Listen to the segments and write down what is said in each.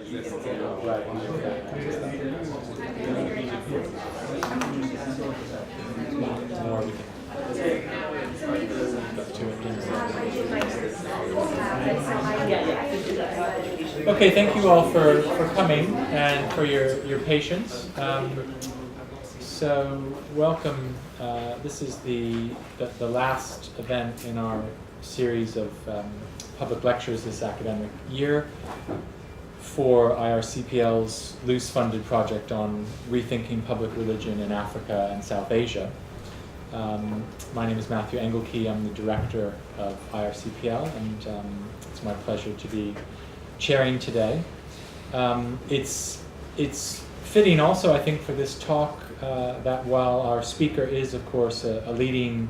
Okay, thank you all for coming and for your patience. So welcome. This is the last event in our series of public lectures this academic year for IRCPL's loose-funded project on rethinking public religion in Africa and South Asia. My name is Matthew Engelke. I'm the director of IRCPL, and it's my pleasure to be chairing today. It's fitting also, I think, for this talk that while our speaker is, of course, a leading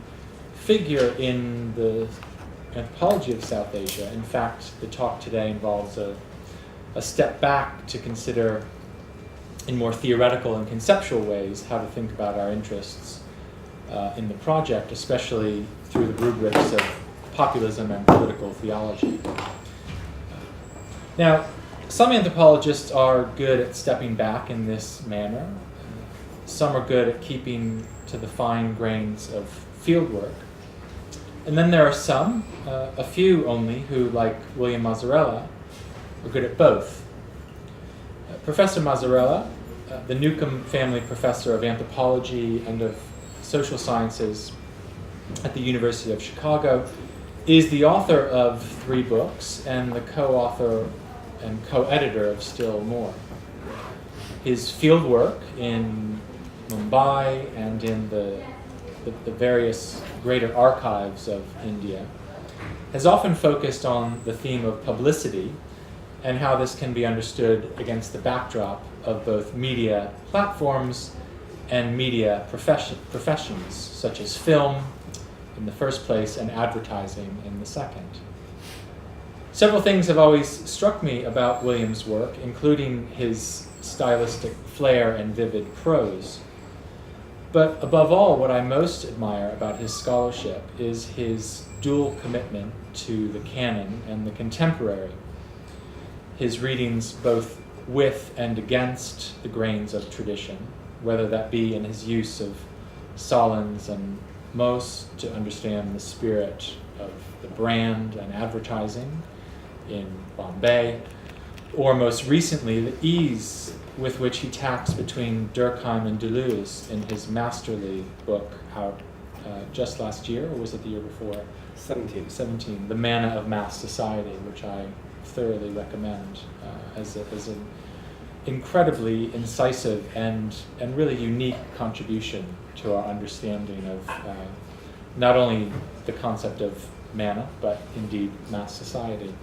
figure in the anthropology of South Asia, in fact, the talk today involves a step back to consider in more theoretical and conceptual ways how to think about our interests in the project, especially through the rubrics of populism and political theology. Now, some anthropologists are good at stepping back in this manner. Some are good at keeping to the fine grains of fieldwork. And then there are some, a few only, who, like William Mazzarella, are good at both. Professor Mazzarella, the Newcomb family professor of anthropology and of social sciences at the University of Chicago, is the author of 3 books and the co-author and co-editor of still more. His fieldwork in Mumbai and in the various greater archives of India has often focused on the theme of publicity and how this can be understood against the backdrop of both media platforms and media professions, such as film in the first place and advertising in the second. Several things have always struck me about William's work, including his stylistic flair and vivid prose. But above all, what I most admire about his scholarship is his dual commitment to the canon and the contemporary. His readings both with and against the grains of tradition, whether that be in his use of Solons and Mose to understand the spirit of the brand and advertising in Bombay, or most recently the ease with which he tacks between Durkheim and Deleuze in his masterly book out just last year, or was it the year before? 17, The Manna of Mass Society, which I thoroughly recommend as an incredibly incisive and really unique contribution to our understanding of not only the concept of manna, but indeed mass society.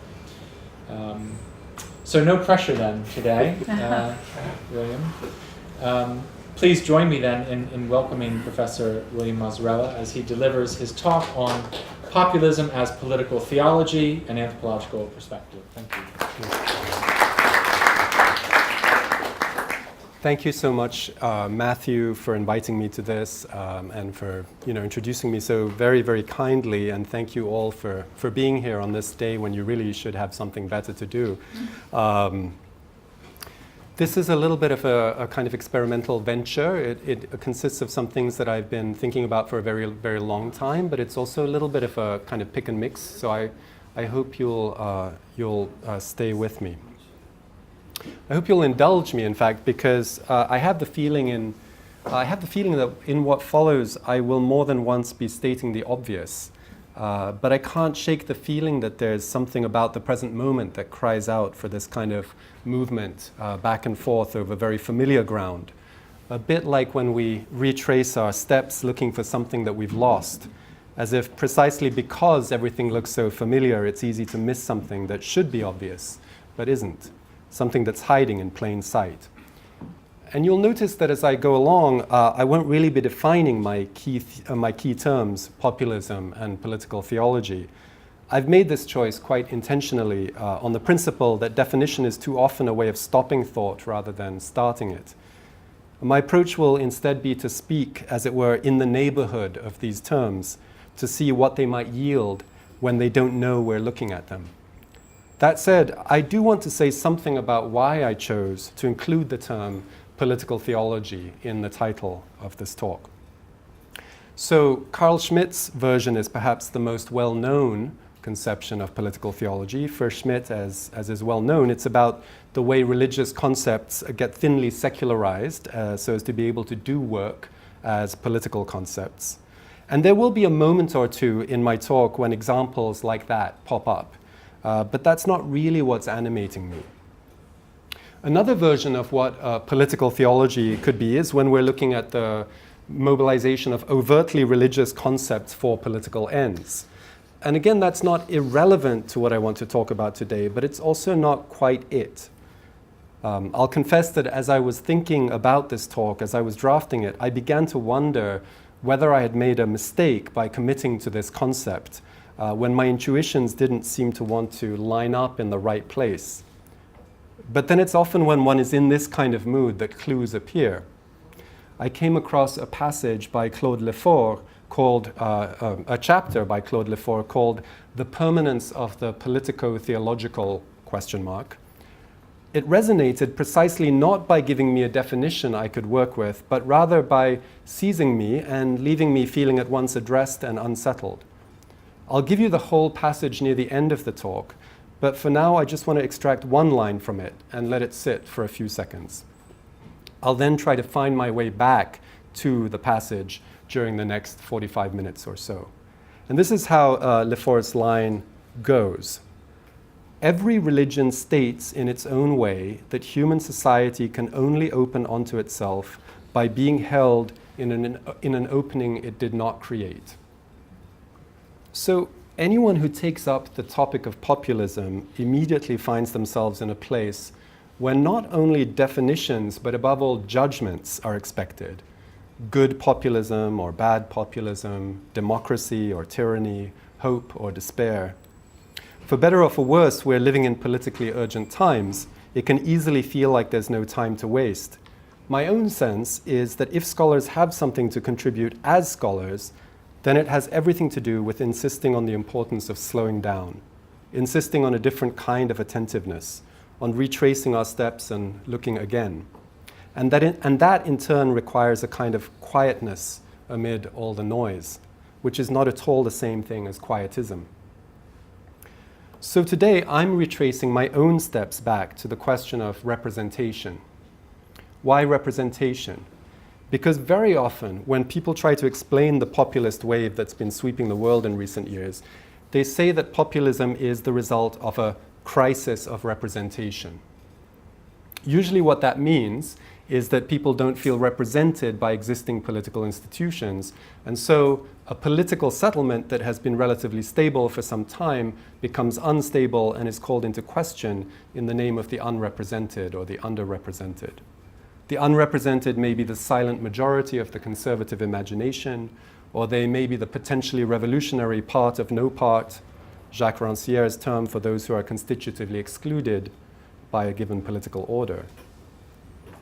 So no pressure then today, William. Please join me then in welcoming Professor William Mazzarella as he delivers his talk on populism as political theology and anthropological perspective. Thank you. Thank you so much, Matthew, for inviting me to this and for introducing me so very, very kindly. And thank you all for being here on this day when you really should have something better to do. This is a little bit of a kind of experimental venture. It consists of some things that I've been thinking about for a very, very long time, but it's also a little bit of a kind of pick and mix. So I hope you'll stay with me. I hope you'll indulge me, in fact, because I have the feeling that in what follows I will more than once be stating the obvious, but I can't shake the feeling that there's something about the present moment that cries out for this kind of movement back and forth over very familiar ground, a bit like when we retrace our steps looking for something that we've lost, as if precisely because everything looks so familiar, it's easy to miss something that should be obvious, but isn't. Something that's hiding in plain sight. And you'll notice that as I go along, I won't really be defining my key terms, populism and political theology. I've made this choice quite intentionally on the principle that definition is too often a way of stopping thought rather than starting it. My approach will instead be to speak, as it were, in the neighborhood of these terms, to see what they might yield when they don't know we're looking at them. That said, I do want to say something about why I chose to include the term political theology in the title of this talk. So Carl Schmitt's version is perhaps the most well-known conception of political theology. For Schmitt, as is well known, it's about the way religious concepts get thinly secularized so as to be able to do work as political concepts. And there will be a moment or two in my talk when examples like that pop up. But that's not really what's animating me. Another version of what political theology could be is when we're looking at the mobilization of overtly religious concepts for political ends. And again, that's not irrelevant to what I want to talk about today, but it's also not quite it. I'll confess that as I was thinking about this talk, as I was drafting it, I began to wonder whether I had made a mistake by committing to this concept when my intuitions didn't seem to want to line up in the right place. But then it's often when one is in this kind of mood that clues appear. I came across a passage by Claude Lefort called, a chapter by Claude Lefort called The Permanence of the Politico-Theological ? It resonated precisely not by giving me a definition I could work with, but rather by seizing me and leaving me feeling at once addressed and unsettled. I'll give you the whole passage near the end of the talk, but for now I just want to extract one line from it and let it sit for a few seconds. I'll then try to find my way back to the passage during the next 45 minutes or so. And this is how Lefort's line goes. Every religion states in its own way that human society can only open onto itself by being held in an opening it did not create. So anyone who takes up the topic of populism immediately finds themselves in a place where not only definitions, but above all judgments are expected. Good populism or bad populism, democracy or tyranny, hope or despair. For better or for worse, we're living in politically urgent times. It can easily feel like there's no time to waste. My own sense is that if scholars have something to contribute as scholars, then it has everything to do with insisting on the importance of slowing down, insisting on a different kind of attentiveness, on retracing our steps and looking again. And that in turn requires a kind of quietness amid all the noise, which is not at all the same thing as quietism. So today I'm retracing my own steps back to the question of representation. Why representation? Because very often when people try to explain the populist wave that's been sweeping the world in recent years, they say that populism is the result of a crisis of representation. Usually what that means is that people don't feel represented by existing political institutions, and so a political settlement that has been relatively stable for some time becomes unstable and is called into question in the name of the unrepresented or the underrepresented. The unrepresented may be the silent majority of the conservative imagination, or they may be the potentially revolutionary part of no part, Jacques Rancière's term for those who are constitutively excluded by a given political order.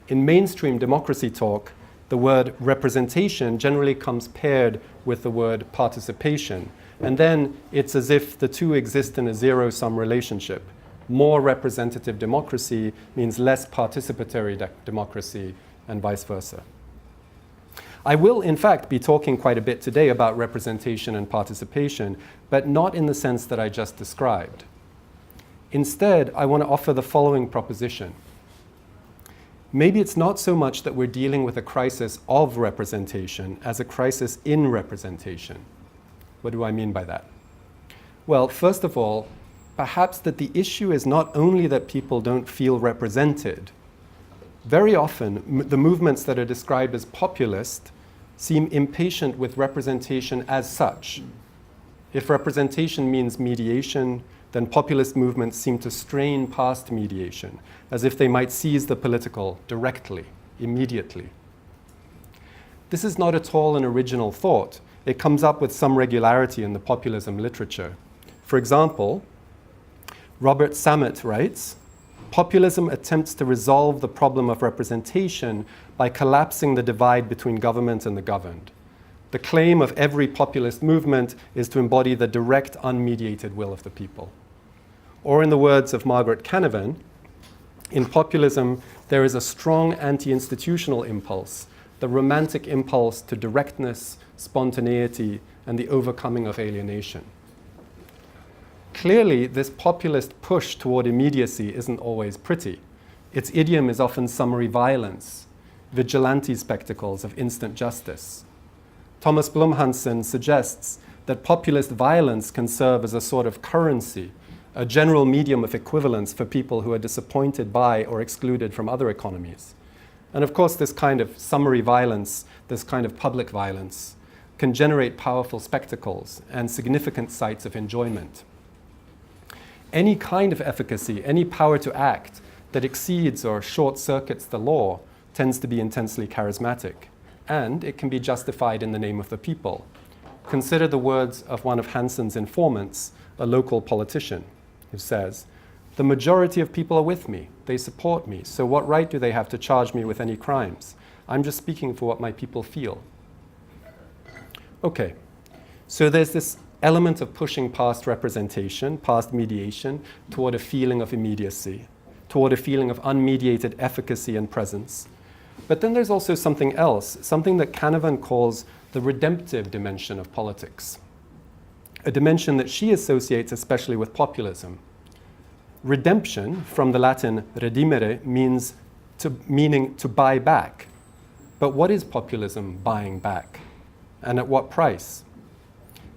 In mainstream democracy talk, the word representation generally comes paired with the word participation, and then it's as if the two exist in a zero-sum relationship. More representative democracy means less participatory democracy, and vice versa. I will, in fact, be talking quite a bit today about representation and participation, but not in the sense that I just described. Instead, I want to offer the following proposition. Maybe it's not so much that we're dealing with a crisis of representation as a crisis in representation. What do I mean by that? Well, first of all, perhaps that the issue is not only that people don't feel represented. Very often, the movements that are described as populist seem impatient with representation as such. If representation means mediation, then populist movements seem to strain past mediation, as if they might seize the political directly, immediately. This is not at all an original thought. It comes up with some regularity in the populism literature. For example, Robert Samet writes, populism attempts to resolve the problem of representation by collapsing the divide between government and the governed. The claim of every populist movement is to embody the direct, unmediated will of the people. Or in the words of Margaret Canavan, in populism, there is a strong anti-institutional impulse, the romantic impulse to directness, spontaneity, and the overcoming of alienation. Clearly, this populist push toward immediacy isn't always pretty. Its idiom is often summary violence, vigilante spectacles of instant justice. Thomas Blumhansen suggests that populist violence can serve as a sort of currency, a general medium of equivalence for people who are disappointed by or excluded from other economies. And of course, this kind of summary violence, this kind of public violence, can generate powerful spectacles and significant sites of enjoyment. Any kind of efficacy, any power to act that exceeds or short-circuits the law tends to be intensely charismatic, and it can be justified in the name of the people. Consider the words of one of Hansen's informants, a local politician, who says, "The majority of people are with me, they support me, so what right do they have to charge me with any crimes? I'm just speaking for what my people feel." Okay, so there's this element of pushing past representation, past mediation, toward a feeling of immediacy, toward a feeling of unmediated efficacy and presence. But then there's also something else, something that Canavan calls the redemptive dimension of politics, a dimension that she associates especially with populism. Redemption, from the Latin redimere, meaning to buy back. But what is populism buying back? And at what price?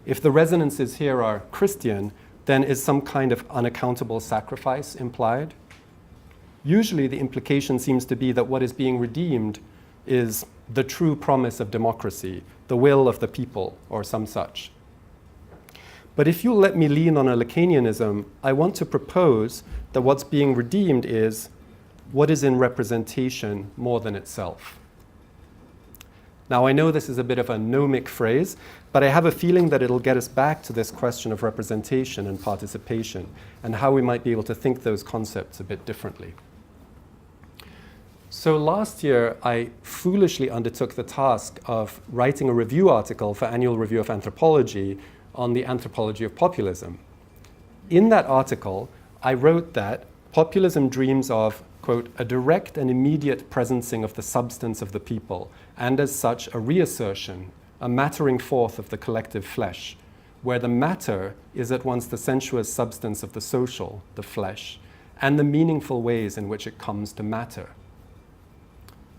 If the resonances here are Christian, then is some kind of unaccountable sacrifice implied? Usually the implication seems to be that what is being redeemed is the true promise of democracy, the will of the people, or some such. But if you'll let me lean on a Lacanianism, I want to propose that what's being redeemed is what is in representation more than itself. Now, I know this is a bit of a gnomic phrase, but I have a feeling that it'll get us back to this question of representation and participation, and how we might be able to think those concepts a bit differently. So last year, I foolishly undertook the task of writing a review article for Annual Review of Anthropology on the anthropology of populism. In that article, I wrote that populism dreams of, quote, a direct and immediate presencing of the substance of the people, and as such, a reassertion, a mattering forth of the collective flesh, where the matter is at once the sensuous substance of the social, the flesh, and the meaningful ways in which it comes to matter.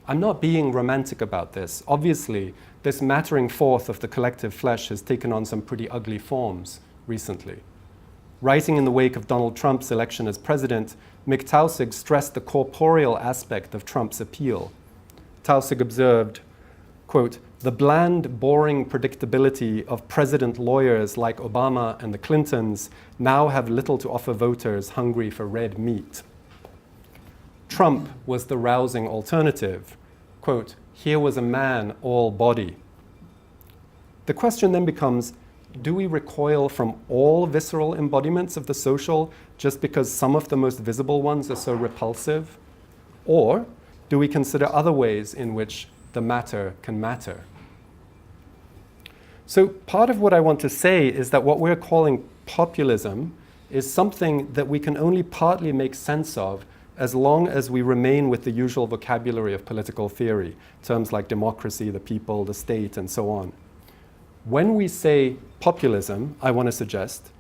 I'm not being romantic about this. Obviously, this mattering forth of the collective flesh has taken on some pretty ugly forms recently. Writing in the wake of Donald Trump's election as president, Mick Taussig stressed the corporeal aspect of Trump's appeal. Taussig observed, quote, the bland, boring predictability of president lawyers like Obama and the Clintons now have little to offer voters hungry for red meat. Trump was the rousing alternative. Quote, here was a man all body. The question then becomes, do we recoil from all visceral embodiments of the social just because some of the most visible ones are so repulsive? Or do we consider other ways in which the matter can matter? So part of what I want to say is that what we're calling populism is something that we can only partly make sense of as long as we remain with the usual vocabulary of political theory, terms like democracy, the people, the state, and so on. When we say populism, I want to suggest,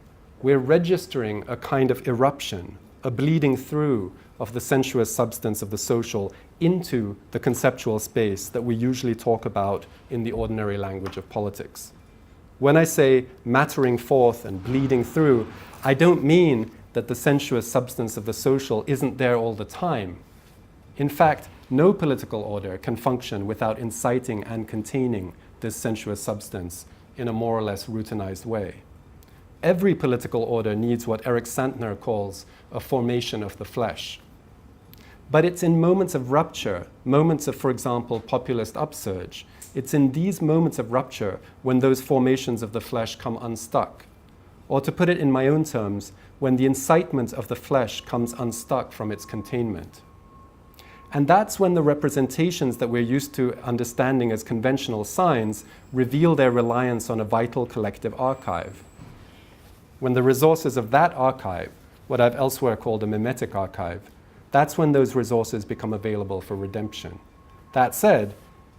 we're registering a kind of eruption, a bleeding through of the sensuous substance of the social into the conceptual space that we usually talk about in the ordinary language of politics. When I say mattering forth and bleeding through, I don't mean that the sensuous substance of the social isn't there all the time. In fact, no political order can function without inciting and containing this sensuous substance in a more or less routinized way. Every political order needs what Eric Santner calls a formation of the flesh. But it's in moments of rupture, moments of, for example, populist upsurge, it's in these moments of rupture when those formations of the flesh come unstuck. Or to put it in my own terms, when the incitement of the flesh comes unstuck from its containment. And that's when the representations that we're used to understanding as conventional signs reveal their reliance on a vital collective archive. When the resources of that archive, what I've elsewhere called a mimetic archive, that's when those resources become available for redemption. That said,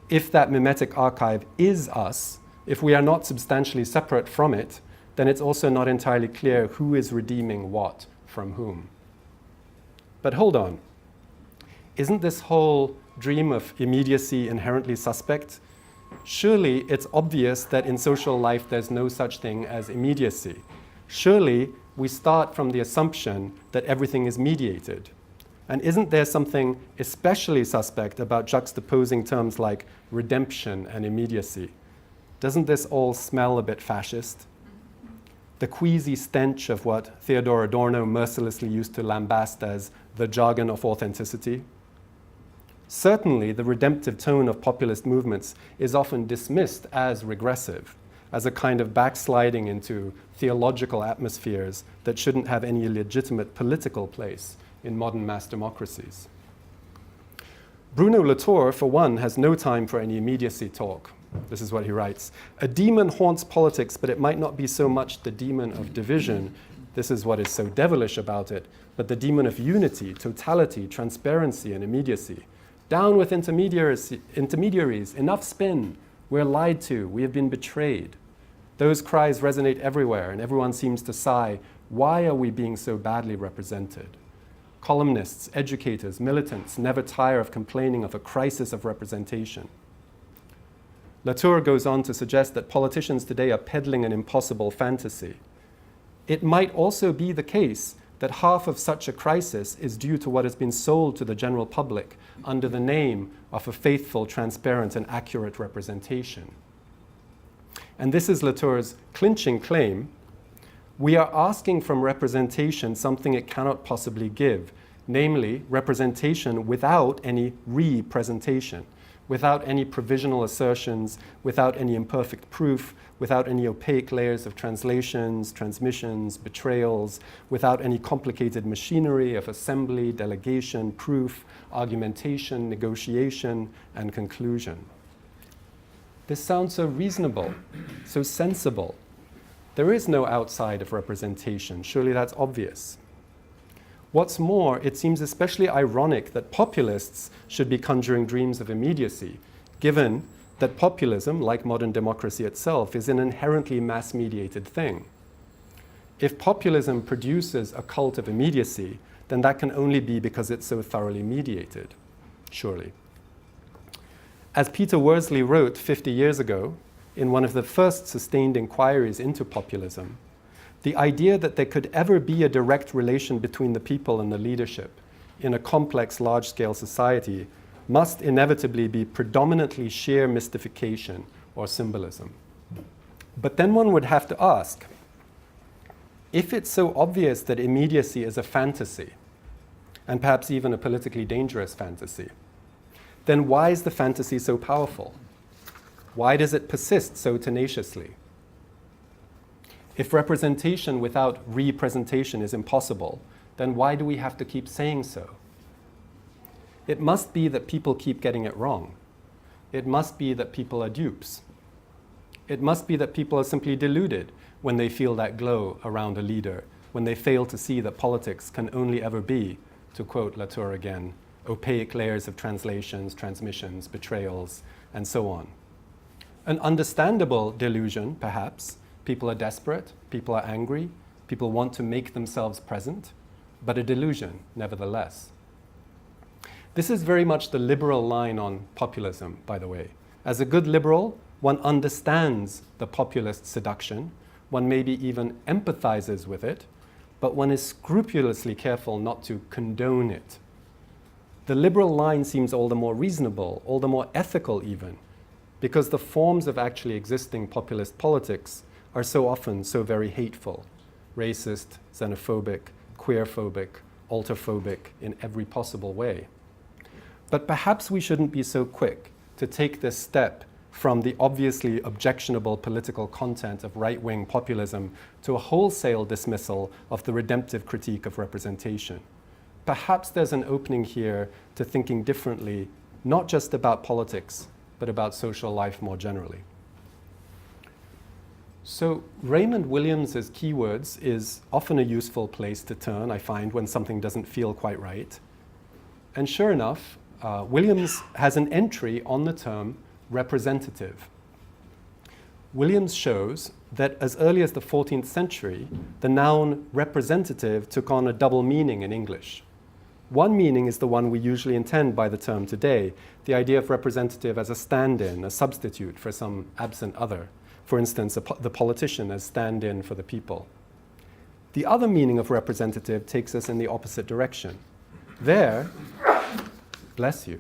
if that mimetic archive is us, if we are not substantially separate from it, then it's also not entirely clear who is redeeming what from whom. But hold on. Isn't this whole dream of immediacy inherently suspect? Surely it's obvious that in social life there's no such thing as immediacy. Surely we start from the assumption that everything is mediated. And isn't there something especially suspect about juxtaposing terms like redemption and immediacy? Doesn't this all smell a bit fascist? The queasy stench of what Theodor Adorno mercilessly used to lambast as the jargon of authenticity? Certainly, the redemptive tone of populist movements is often dismissed as regressive, as a kind of backsliding into theological atmospheres that shouldn't have any legitimate political place in modern mass democracies. Bruno Latour, for one, has no time for any immediacy talk. This is what he writes. A demon haunts politics, but it might not be so much the demon of division. This is what is so devilish about it, but the demon of unity, totality, transparency, and immediacy. Down with intermediaries, enough spin. We're lied to, we have been betrayed. Those cries resonate everywhere, and everyone seems to sigh, why are we being so badly represented? Columnists, educators, militants never tire of complaining of a crisis of representation. Latour goes on to suggest that politicians today are peddling an impossible fantasy. It might also be the case that half of such a crisis is due to what has been sold to the general public under the name of a faithful, transparent, and accurate representation. And this is Latour's clinching claim. We are asking from representation something it cannot possibly give, namely representation without any representation, without any provisional assertions, without any imperfect proof, without any opaque layers of translations, transmissions, betrayals, without any complicated machinery of assembly, delegation, proof, argumentation, negotiation, and conclusion. This sounds so reasonable, so sensible. There is no outside of representation. Surely that's obvious. What's more, it seems especially ironic that populists should be conjuring dreams of immediacy, given that populism, like modern democracy itself, is an inherently mass-mediated thing. If populism produces a cult of immediacy, then that can only be because it's so thoroughly mediated, surely. As Peter Worsley wrote 50 years ago, in one of the first sustained inquiries into populism, the idea that there could ever be a direct relation between the people and the leadership in a complex, large-scale society must inevitably be predominantly sheer mystification or symbolism. But then one would have to ask, if it's so obvious that immediacy is a fantasy, and perhaps even a politically dangerous fantasy, then why is the fantasy so powerful? Why does it persist so tenaciously? If representation without representation is impossible, then why do we have to keep saying so? It must be that people keep getting it wrong. It must be that people are dupes. It must be that people are simply deluded when they feel that glow around a leader, when they fail to see that politics can only ever be, to quote Latour again, opaque layers of translations, transmissions, betrayals, and so on. An understandable delusion, perhaps. People are desperate, people are angry, people want to make themselves present, but a delusion, nevertheless. This is very much the liberal line on populism, by the way. As a good liberal, one understands the populist seduction, one maybe even empathizes with it, but one is scrupulously careful not to condone it. The liberal line seems all the more reasonable, all the more ethical even, because the forms of actually existing populist politics are so often so very hateful, racist, xenophobic, queerphobic, alterphobic in every possible way. But perhaps we shouldn't be so quick to take this step from the obviously objectionable political content of right-wing populism to a wholesale dismissal of the redemptive critique of representation. Perhaps there's an opening here to thinking differently, not just about politics, but about social life more generally. So Raymond Williams's keywords is often a useful place to turn, I find, when something doesn't feel quite right. And sure enough, Williams has an entry on the term representative. Williams shows that as early as the 14th century, the noun representative took on a double meaning in English. One meaning is the one we usually intend by the term today, the idea of representative as a stand-in, a substitute for some absent other. For instance, the politician as stand-in for the people. The other meaning of representative takes us in the opposite direction. There, bless you,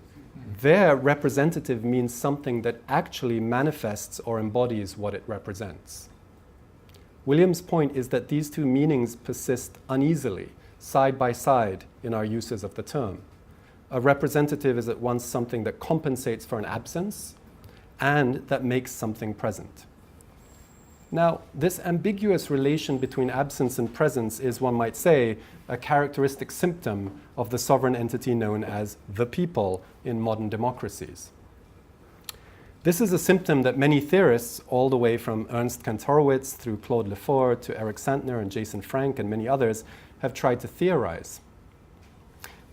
there representative means something that actually manifests or embodies what it represents. Williams' point is that these two meanings persist uneasily, side by side, in our uses of the term. A representative is at once something that compensates for an absence and that makes something present. Now, this ambiguous relation between absence and presence is, one might say, a characteristic symptom of the sovereign entity known as the people in modern democracies. This is a symptom that many theorists, all the way from Ernst Kantorowicz through Claude Lefort to Eric Santner and Jason Frank and many others, have tried to theorize.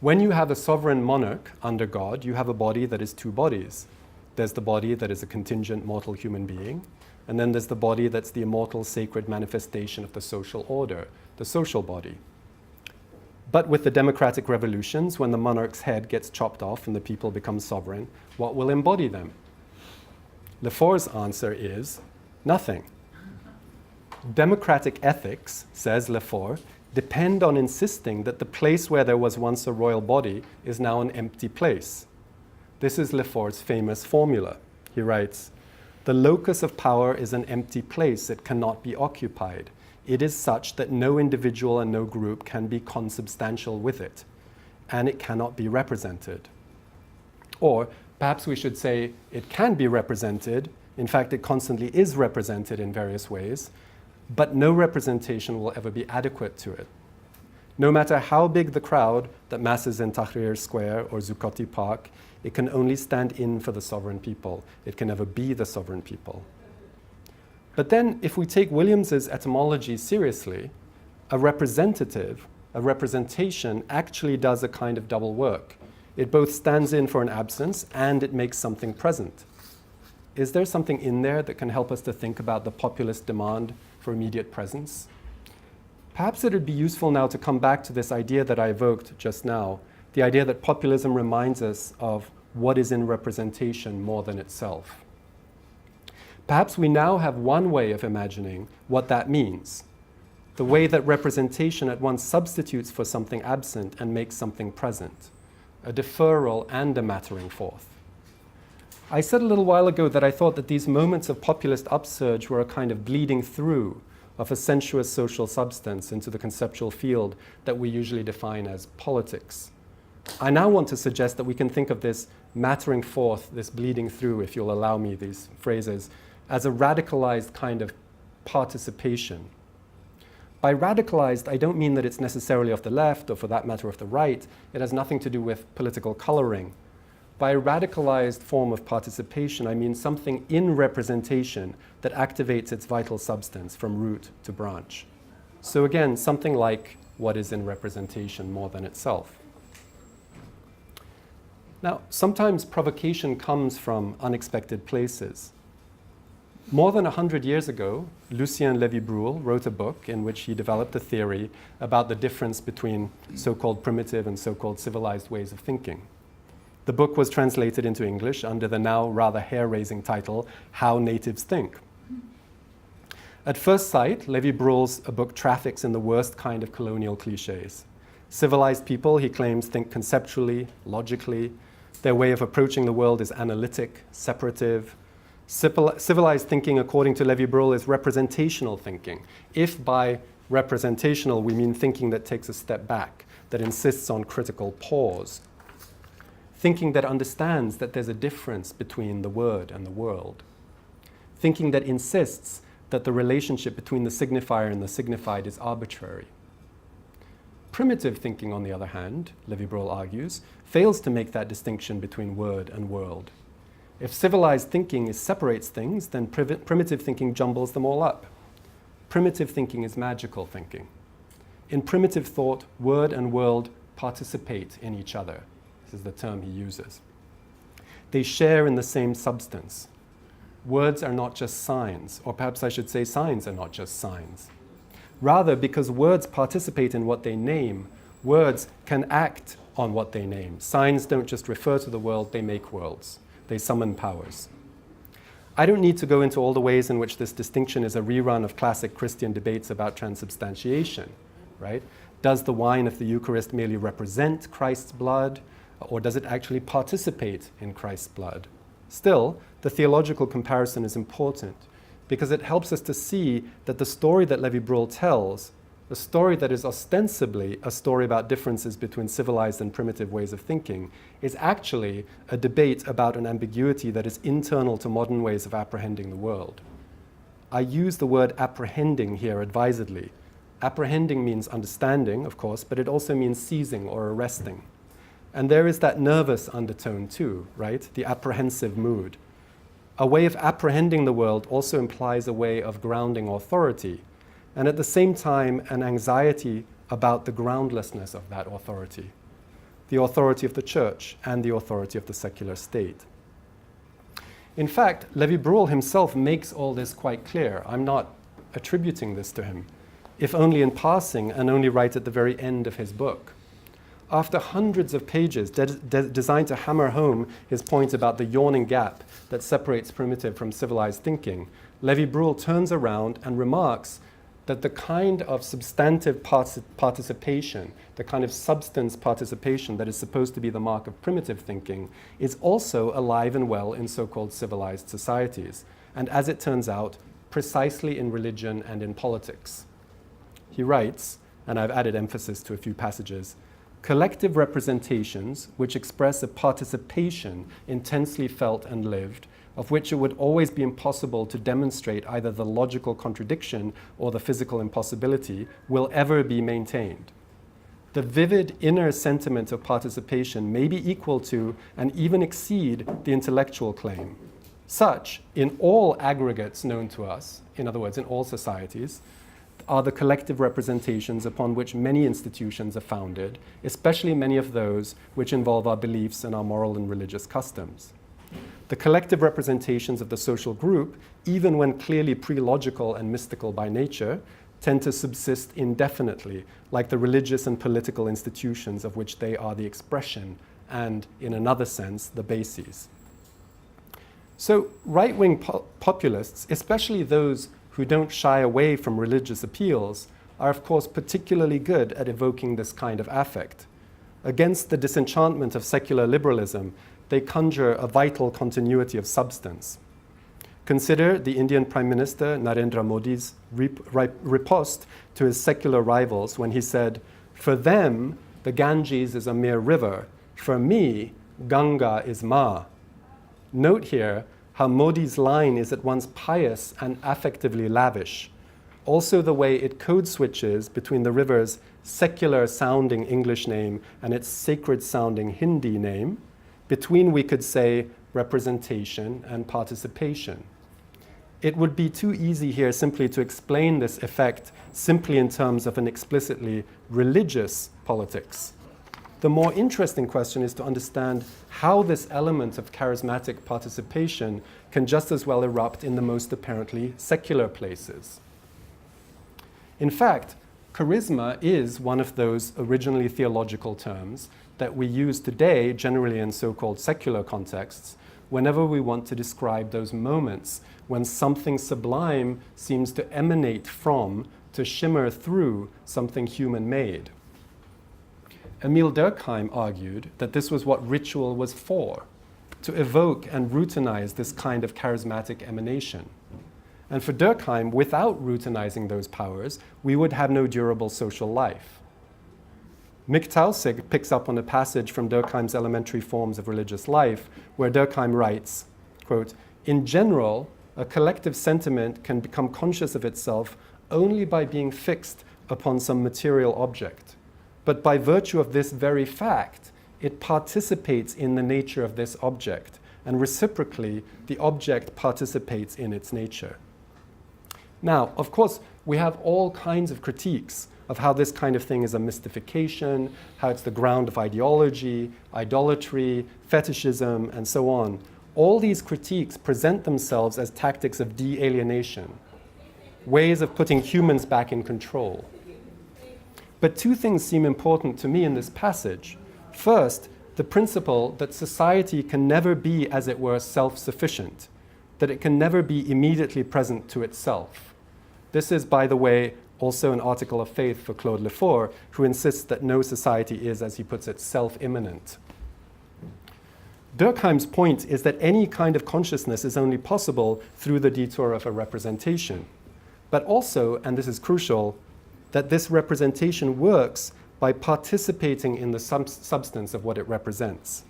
When you have a sovereign monarch under God, you have a body that is two bodies. There's the body that is a contingent mortal human being, and then there's the body that's the immortal sacred manifestation of the social order, the social body. But with the democratic revolutions, when the monarch's head gets chopped off and the people become sovereign, what will embody them? Lefort's answer is nothing. Democratic ethics, says Lefort, depend on insisting that the place where there was once a royal body is now an empty place. This is Lefort's famous formula. He writes, "The locus of power is an empty place. It cannot be occupied. It is such that no individual and no group can be consubstantial with it, and it cannot be represented." Or perhaps we should say it can be represented. In fact, it constantly is represented in various ways, but no representation will ever be adequate to it. No matter how big the crowd that masses in Tahrir Square or Zuccotti Park, it can only stand in for the sovereign people. It can never be the sovereign people. But then, if we take Williams's etymology seriously, a representative, a representation, actually does a kind of double work. It both stands in for an absence and it makes something present. Is there something in there that can help us to think about the populist demand for immediate presence? Perhaps it would be useful now to come back to this idea that I evoked just now, the idea that populism reminds us of what is in representation more than itself. Perhaps we now have one way of imagining what that means, the way that representation at once substitutes for something absent and makes something present, a deferral and a mattering forth. I said a little while ago that I thought that these moments of populist upsurge were a kind of bleeding through of a sensuous social substance into the conceptual field that we usually define as politics. I now want to suggest that we can think of this mattering forth, this bleeding through, if you'll allow me these phrases, as a radicalized kind of participation. By radicalized, I don't mean that it's necessarily of the left or for that matter of the right. It has nothing to do with political coloring. By a radicalized form of participation, I mean something in representation that activates its vital substance from root to branch. So again, something like what is in representation more than itself. Now, sometimes provocation comes from unexpected places. More than 100 years ago, Lucien Lévy-Bruhl wrote a book in which he developed a theory about the difference between so-called primitive and so-called civilized ways of thinking. The book was translated into English under the now rather hair-raising title, How Natives Think. At first sight, Lévy-Bruhl's book traffics in the worst kind of colonial cliches. Civilized people, he claims, think conceptually, logically. Their way of approaching the world is analytic, separative. Civilized thinking, according to Lévy-Bruhl, is representational thinking. If by representational we mean thinking that takes a step back, that insists on critical pause, thinking that understands that there's a difference between the word and the world, thinking that insists that the relationship between the signifier and the signified is arbitrary. Primitive thinking, on the other hand, Lévy-Bruhl argues, fails to make that distinction between word and world. If civilized thinking separates things, then primitive thinking jumbles them all up. primitive thinking is magical thinking. In primitive thought, word and world participate in each other. This is the term he uses. They share in the same substance. Words are not just signs, or perhaps I should say signs are not just signs. Rather, because words participate in what they name, words can act on what they name. Signs don't just refer to the world, they make worlds. They summon powers. I don't need to go into all the ways in which this distinction is a rerun of classic Christian debates about transubstantiation, right? Does the wine of the Eucharist merely represent Christ's blood, or does it actually participate in Christ's blood? Still, the theological comparison is important because it helps us to see that the story that Lévi-Bruhl tells, a story that is ostensibly a story about differences between civilized and primitive ways of thinking, is actually a debate about an ambiguity that is internal to modern ways of apprehending the world. I use the word apprehending here advisedly. Apprehending means understanding, of course, but it also means seizing or arresting. And there is that nervous undertone too, right? The apprehensive mood. A way of apprehending the world also implies a way of grounding authority, and at the same time, an anxiety about the groundlessness of that authority, the authority of the church and the authority of the secular state. In fact, Lévi-Bruhl himself makes all this quite clear. I'm not attributing this to him, if only in passing and only right at the very end of his book. After hundreds of pages designed to hammer home his point about the yawning gap that separates primitive from civilized thinking, Lévi-Bruhl turns around and remarks that the kind of substantive participation, the kind of substance participation that is supposed to be the mark of primitive thinking, is also alive and well in so-called civilized societies, and as it turns out, precisely in religion and in politics. He writes, and I've added emphasis to a few passages, collective representations which express a participation intensely felt and lived, of which it would always be impossible to demonstrate either the logical contradiction or the physical impossibility, will ever be maintained. The vivid inner sentiment of participation may be equal to and even exceed the intellectual claim. Such, in all aggregates known to us, in other words, in all societies, are the collective representations upon which many institutions are founded, especially many of those which involve our beliefs and our moral and religious customs. The collective representations of the social group, even when clearly pre-logical and mystical by nature, tend to subsist indefinitely, like the religious and political institutions of which they are the expression and, in another sense, the bases. So right-wing populists, especially those who don't shy away from religious appeals, are of course particularly good at evoking this kind of affect. Against the disenchantment of secular liberalism, they conjure a vital continuity of substance. Consider the Indian Prime Minister Narendra Modi's riposte to his secular rivals when he said, "For them, the Ganges is a mere river. For me, Ganga is Ma." Note here how Modi's line is at once pious and affectively lavish. Also the way it code switches between the river's secular-sounding English name and its sacred-sounding Hindi name, between, we could say, representation and participation. It would be too easy here simply to explain this effect simply in terms of an explicitly religious politics. The more interesting question is to understand how this element of charismatic participation can just as well erupt in the most apparently secular places. In fact, charisma is one of those originally theological terms that we use today, generally in so-called secular contexts, whenever we want to describe those moments when something sublime seems to emanate from, to shimmer through something human-made. Emile Durkheim argued that this was what ritual was for, to evoke and routinize this kind of charismatic emanation. And for Durkheim, without routinizing those powers, we would have no durable social life. Mick Tausig picks up on a passage from Durkheim's Elementary Forms of Religious Life, where Durkheim writes, quote, "In general, a collective sentiment can become conscious of itself only by being fixed upon some material object. But by virtue of this very fact, it participates in the nature of this object, and reciprocally, the object participates in its nature." Now, of course, we have all kinds of critiques of how this kind of thing is a mystification, how it's the ground of ideology, idolatry, fetishism, and so on. All these critiques present themselves as tactics of de-alienation, ways of putting humans back in control. But two things seem important to me in this passage. First, the principle that society can never be, as it were, self-sufficient, that it can never be immediately present to itself. This is, by the way, also an article of faith for Claude Lefort, who insists that no society is, as he puts it, self-immanent. Durkheim's point is that any kind of consciousness is only possible through the detour of a representation. But also, and this is crucial, that this representation works by participating in the substance of what it represents.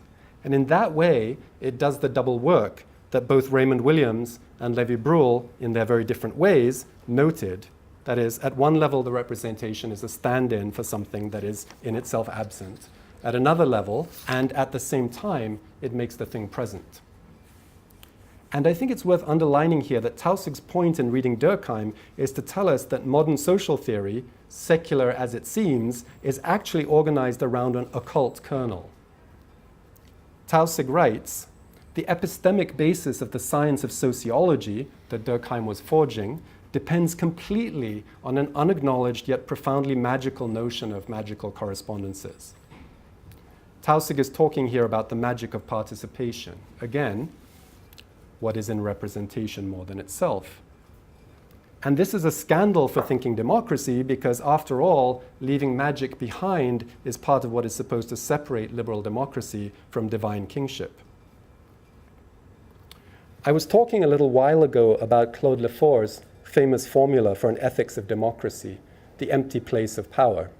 And in that way, it does the double work that both Raymond Williams and Lévi-Bruhl, in their very different ways, noted. That is, at one level, the representation is a stand-in for something that is in itself absent. At another level, and at the same time, it makes the thing present. And I think it's worth underlining here that Tausig's point in reading Durkheim is to tell us that modern social theory, secular as it seems, is actually organized around an occult kernel. Tausig writes, the epistemic basis of the science of sociology that Durkheim was forging depends completely on an unacknowledged yet profoundly magical notion of magical correspondences. Tausig is talking here about the magic of participation. Again, what is in representation more than itself? And this is a scandal for thinking democracy because, after all, leaving magic behind is part of what is supposed to separate liberal democracy from divine kingship. I was talking a little while ago about Claude Lefort's famous formula for an ethics of democracy, the empty place of power.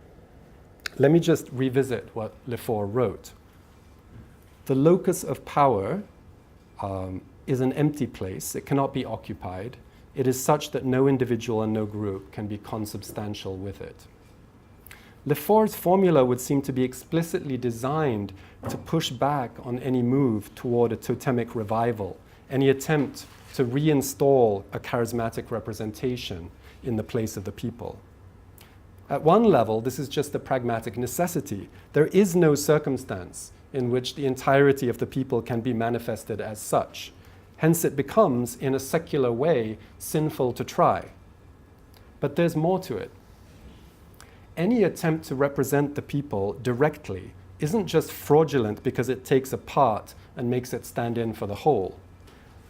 Let me just revisit what Lefort wrote. The locus of power is an empty place. It cannot be occupied. It is such that no individual and no group can be consubstantial with it. Lefort's formula would seem to be explicitly designed to push back on any move toward a totemic revival, any attempt to reinstall a charismatic representation in the place of the people. At one level, this is just a pragmatic necessity. There is no circumstance in which the entirety of the people can be manifested as such. Hence, it becomes, in a secular way, sinful to try. But there's more to it. Any attempt to represent the people directly isn't just fraudulent because it takes a part and makes it stand in for the whole.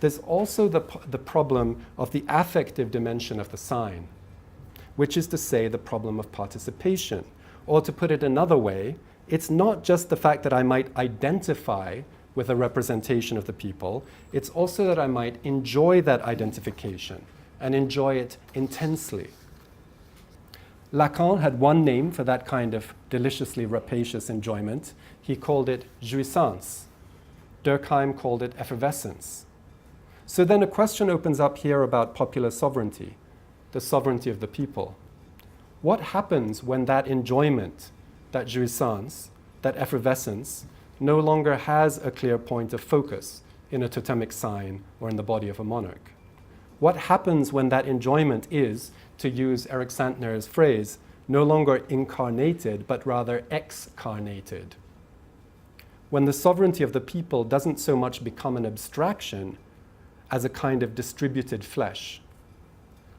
There's also the problem of the affective dimension of the sign, which is to say the problem of participation. Or to put it another way, it's not just the fact that I might identify with a representation of the people, it's also that I might enjoy that identification and enjoy it intensely. Lacan had one name for that kind of deliciously rapacious enjoyment. He called it jouissance. Durkheim called it effervescence. So then a question opens up here about popular sovereignty, the sovereignty of the people. What happens when that enjoyment, that jouissance, that effervescence, no longer has a clear point of focus in a totemic sign or in the body of a monarch? What happens when that enjoyment is, to use Eric Santner's phrase, no longer incarnated, but rather ex-carnated? When the sovereignty of the people doesn't so much become an abstraction as a kind of distributed flesh.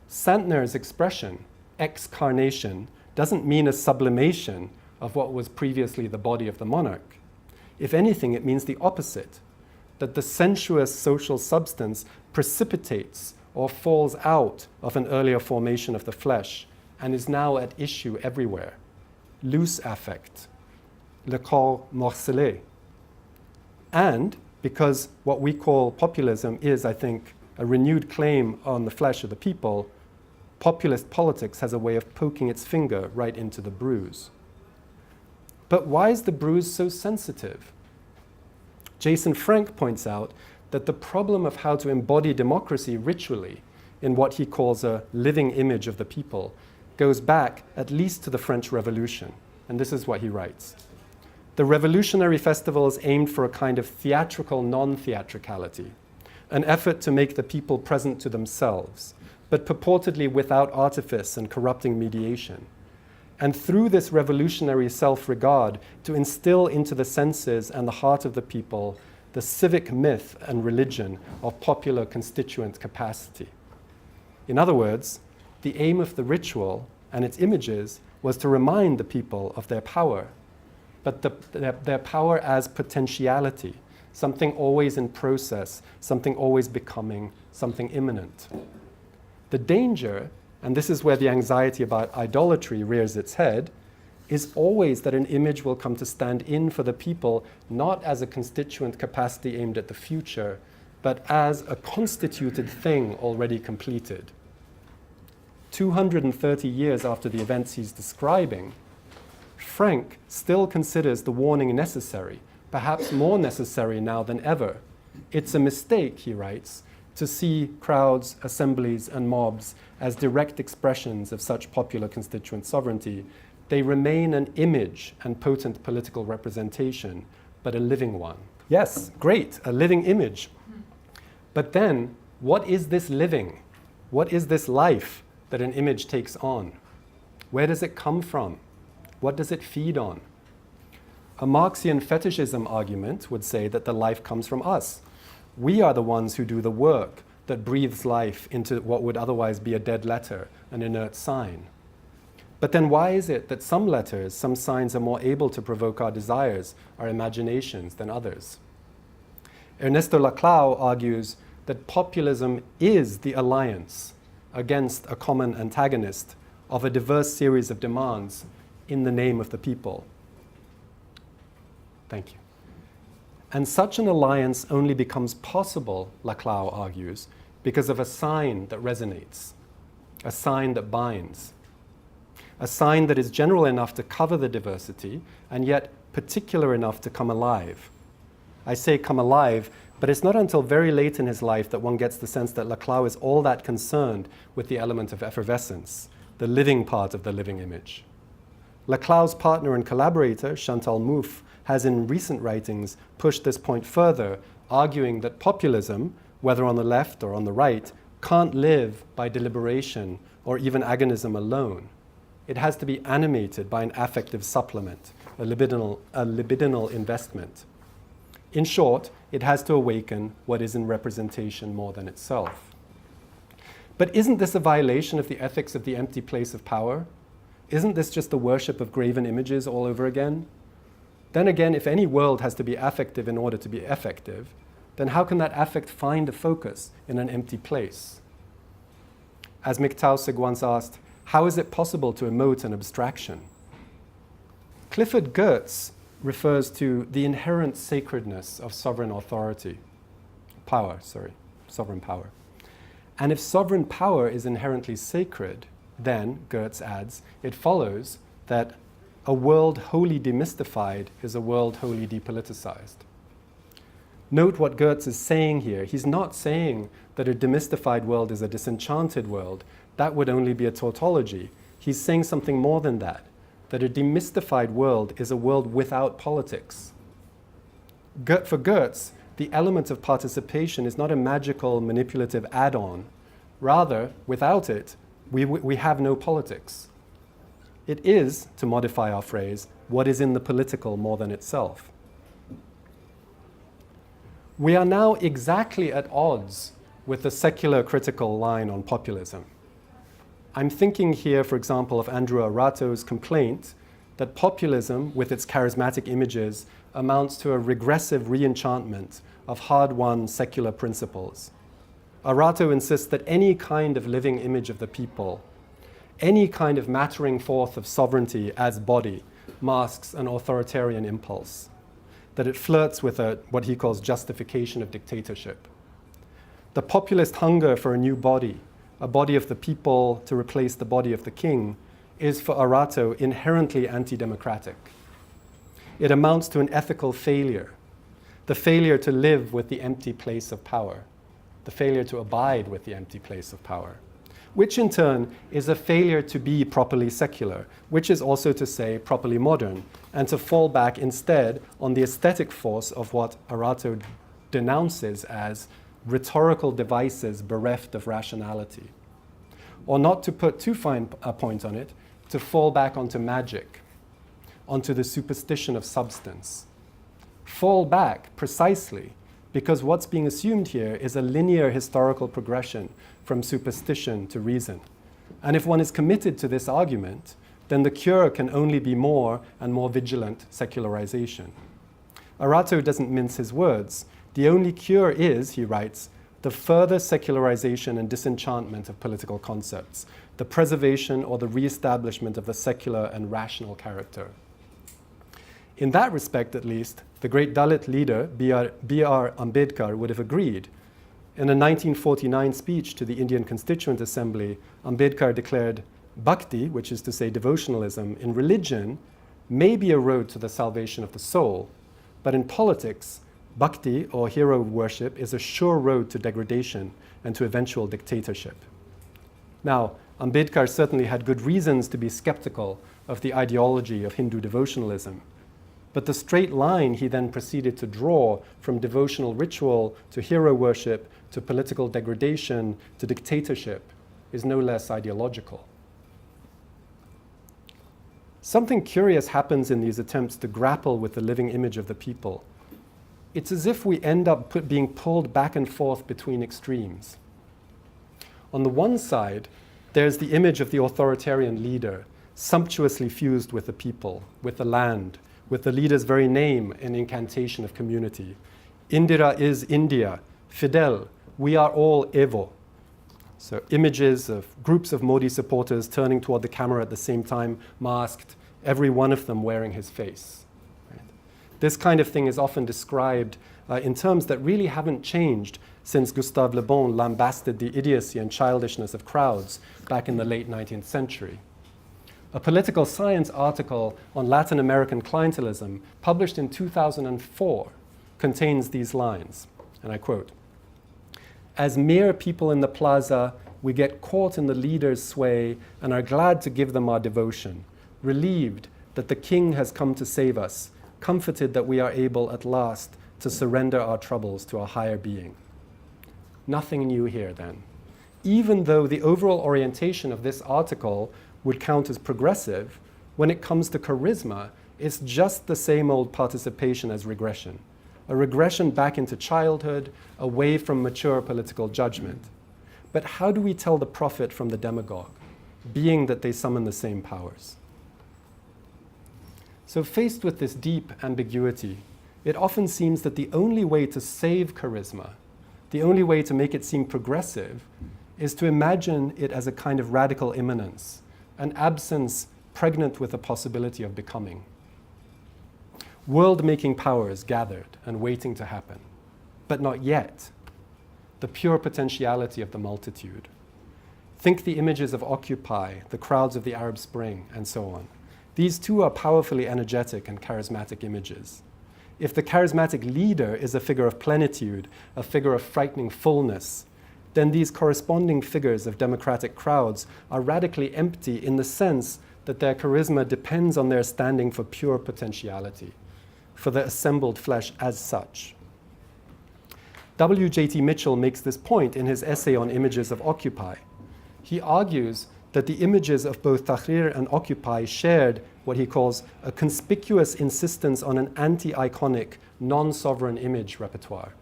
Santner's expression, ex-carnation, doesn't mean a sublimation of what was previously the body of the monarch. If anything, it means the opposite, that the sensuous social substance precipitates or falls out of an earlier formation of the flesh and is now at issue everywhere. Loose affect, le corps morcelé. And because what we call populism is, I think, a renewed claim on the flesh of the people, populist politics has a way of poking its finger right into the bruise. But why is the bruise so sensitive? Jason Frank points out that the problem of how to embody democracy ritually in what he calls a living image of the people goes back at least to the French Revolution. And this is what he writes. The revolutionary festivals aimed for a kind of theatrical non-theatricality, an effort to make the people present to themselves, but purportedly without artifice and corrupting mediation. And through this revolutionary self-regard, to instill into the senses and the heart of the people the civic myth and religion of popular constituent capacity. In other words, the aim of the ritual and its images was to remind the people of their power, but their power as potentiality, something always in process, something always becoming, something imminent. The danger, and this is where the anxiety about idolatry rears its head, is always that an image will come to stand in for the people, not as a constituent capacity aimed at the future, but as a constituted thing already completed. 230 years after the events he's describing, Frank still considers the warning necessary, perhaps more necessary now than ever. It's a mistake, he writes, to see crowds, assemblies, and mobs as direct expressions of such popular constituent sovereignty. They remain an image and potent political representation, but a living one. Yes, great, a living image. But then, what is this living? What is this life that an image takes on? Where does it come from? What does it feed on? A Marxian fetishism argument would say that the life comes from us. We are the ones who do the work that breathes life into what would otherwise be a dead letter, an inert sign. But then why is it that some letters, some signs are more able to provoke our desires, our imaginations, than others? Ernesto Laclau argues that populism is the alliance against a common antagonist of a diverse series of demands in the name of the people. Thank you. And such an alliance only becomes possible, Laclau argues, because of a sign that resonates, a sign that binds, a sign that is general enough to cover the diversity and yet particular enough to come alive. I say come alive, but it's not until very late in his life that one gets the sense that Laclau is all that concerned with the element of effervescence, the living part of the living image. Laclau's partner and collaborator, Chantal Mouffe, has in recent writings pushed this point further, arguing that populism, whether on the left or on the right, can't live by deliberation or even agonism alone. It has to be animated by an affective supplement, a libidinal investment. In short, it has to awaken what is in representation more than itself. But isn't this a violation of the ethics of the empty place of power? Isn't this just the worship of graven images all over again? Then again, if any world has to be affective in order to be effective, then how can that affect find a focus in an empty place? As Mick Tausig once asked, how is it possible to emote an abstraction? Clifford Geertz refers to the inherent sacredness of sovereign sovereign power. And if sovereign power is inherently sacred, then, Geertz adds, it follows that a world wholly demystified is a world wholly depoliticized. Note what Geertz is saying here. He's not saying that a demystified world is a disenchanted world. That would only be a tautology. He's saying something more than that a demystified world is a world without politics. For Geertz, the element of participation is not a magical, manipulative add-on. Rather, without it, we have no politics. It is, to modify our phrase, what is in the political more than itself. We are now exactly at odds with the secular critical line on populism. I'm thinking here, for example, of Andrew Arato's complaint that populism, with its charismatic images, amounts to a regressive re-enchantment of hard-won secular principles. Arato insists that any kind of living image of the people, any kind of mattering forth of sovereignty as body, masks an authoritarian impulse, that it flirts with what he calls justification of dictatorship. The populist hunger for a new body, a body of the people to replace the body of the king, is for Arato inherently anti-democratic. It amounts to an ethical failure, the failure to live with the empty place of power, the failure to abide with the empty place of power, which in turn is a failure to be properly secular, which is also to say properly modern, and to fall back instead on the aesthetic force of what Arato denounces as rhetorical devices bereft of rationality. or not to put too fine a point on it, to fall back onto magic, onto the superstition of substance. Fall back precisely because what's being assumed here is a linear historical progression from superstition to reason. And if one is committed to this argument, then the cure can only be more and more vigilant secularization. Arato doesn't mince his words. The only cure is, he writes, the further secularization and disenchantment of political concepts, the preservation or the re-establishment of the secular and rational character. In that respect, at least, the great Dalit leader, B.R. Ambedkar, would have agreed. In a 1949 speech to the Indian Constituent Assembly, Ambedkar declared, Bhakti, which is to say devotionalism, in religion may be a road to the salvation of the soul, but in politics, Bhakti, or hero worship, is a sure road to degradation and to eventual dictatorship. Now, Ambedkar certainly had good reasons to be skeptical of the ideology of Hindu devotionalism, but the straight line he then proceeded to draw from devotional ritual to hero worship to political degradation to dictatorship is no less ideological. Something curious happens in these attempts to grapple with the living image of the people. It's as if we end up being pulled back and forth between extremes. On the one side, there's the image of the authoritarian leader, sumptuously fused with the people, with the land, with the leader's very name an incantation of community. Indira is India, Fidel, we are all Evo. So images of groups of Modi supporters turning toward the camera at the same time, masked, every one of them wearing his face. Right? This kind of thing is often described in terms that really haven't changed since Gustave Le Bon lambasted the idiocy and childishness of crowds back in the late 19th century. A political science article on Latin American clientelism, published in 2004, contains these lines, and I quote, "As mere people in the plaza, we get caught in the leader's sway and are glad to give them our devotion, relieved that the king has come to save us, comforted that we are able at last to surrender our troubles to a higher being." Nothing new here then. Even though the overall orientation of this article would count as progressive, when it comes to charisma, it's just the same old participation as regression. A regression back into childhood, away from mature political judgment. But how do we tell the prophet from the demagogue, being that they summon the same powers? So faced with this deep ambiguity, it often seems that the only way to save charisma, the only way to make it seem progressive, is to imagine it as a kind of radical immanence, an absence pregnant with the possibility of becoming. World-making powers gathered and waiting to happen, but not yet. The pure potentiality of the multitude. Think the images of Occupy, the crowds of the Arab Spring, and so on. These too are powerfully energetic and charismatic images. If the charismatic leader is a figure of plenitude, a figure of frightening fullness, then these corresponding figures of democratic crowds are radically empty in the sense that their charisma depends on their standing for pure potentiality, for the assembled flesh as such. W.J.T. Mitchell makes this point in his essay on images of Occupy. He argues that the images of both Tahrir and Occupy shared what he calls a conspicuous insistence on an anti-iconic, non-sovereign image repertoire.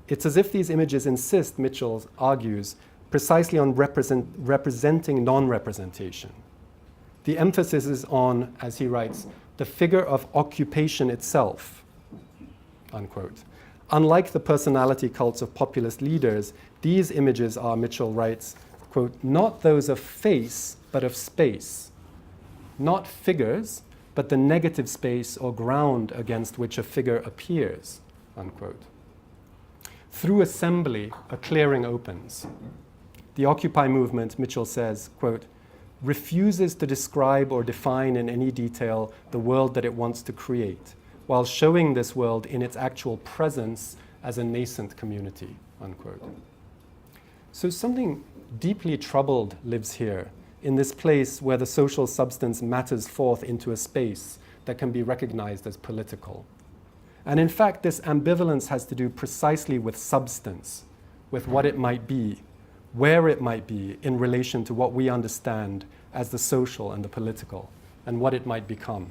It's as if these images insist, Mitchell argues, precisely on representing non-representation. The emphasis is on, as he writes, the figure of occupation itself, unquote. Unlike the personality cults of populist leaders, these images are, Mitchell writes, quote, not those of face, but of space. Not figures, but the negative space or ground against which a figure appears, unquote. Through assembly, a clearing opens. The Occupy movement, Mitchell says, quote, refuses to describe or define in any detail the world that it wants to create, while showing this world in its actual presence as a nascent community, unquote. So something deeply troubled lives here, in this place where the social substance matters forth into a space that can be recognized as political. And in fact, this ambivalence has to do precisely with substance, with what it might be, where it might be in relation to what we understand as the social and the political, and what it might become.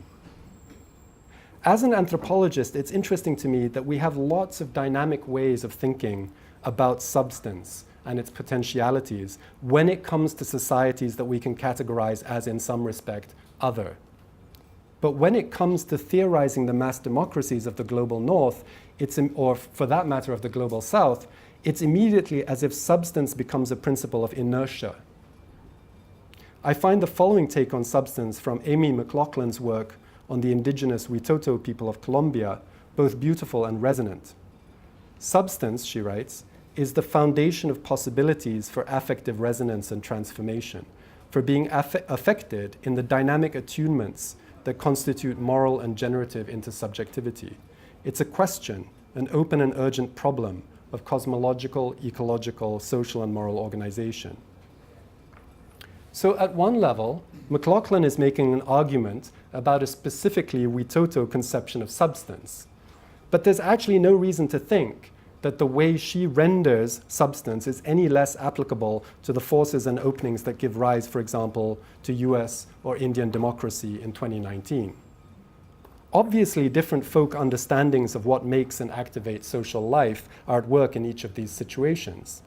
As an anthropologist, it's interesting to me that we have lots of dynamic ways of thinking about substance and its potentialities when it comes to societies that we can categorize as, in some respect, other. But when it comes to theorizing the mass democracies of the global north, or for that matter of the global south, it's immediately as if substance becomes a principle of inertia. I find the following take on substance from Amy McLaughlin's work on the indigenous Witoto people of Colombia both beautiful and resonant. Substance, she writes, is the foundation of possibilities for affective resonance and transformation, for being affected in the dynamic attunements that constitute moral and generative intersubjectivity. It's a question, an open and urgent problem of cosmological, ecological, social, and moral organization. So at one level, McLaughlin is making an argument about a specifically Witoto conception of substance. But there's actually no reason to think that the way she renders substance is any less applicable to the forces and openings that give rise, for example, to US or Indian democracy in 2019. Obviously, different folk understandings of what makes and activates social life are at work in each of these situations.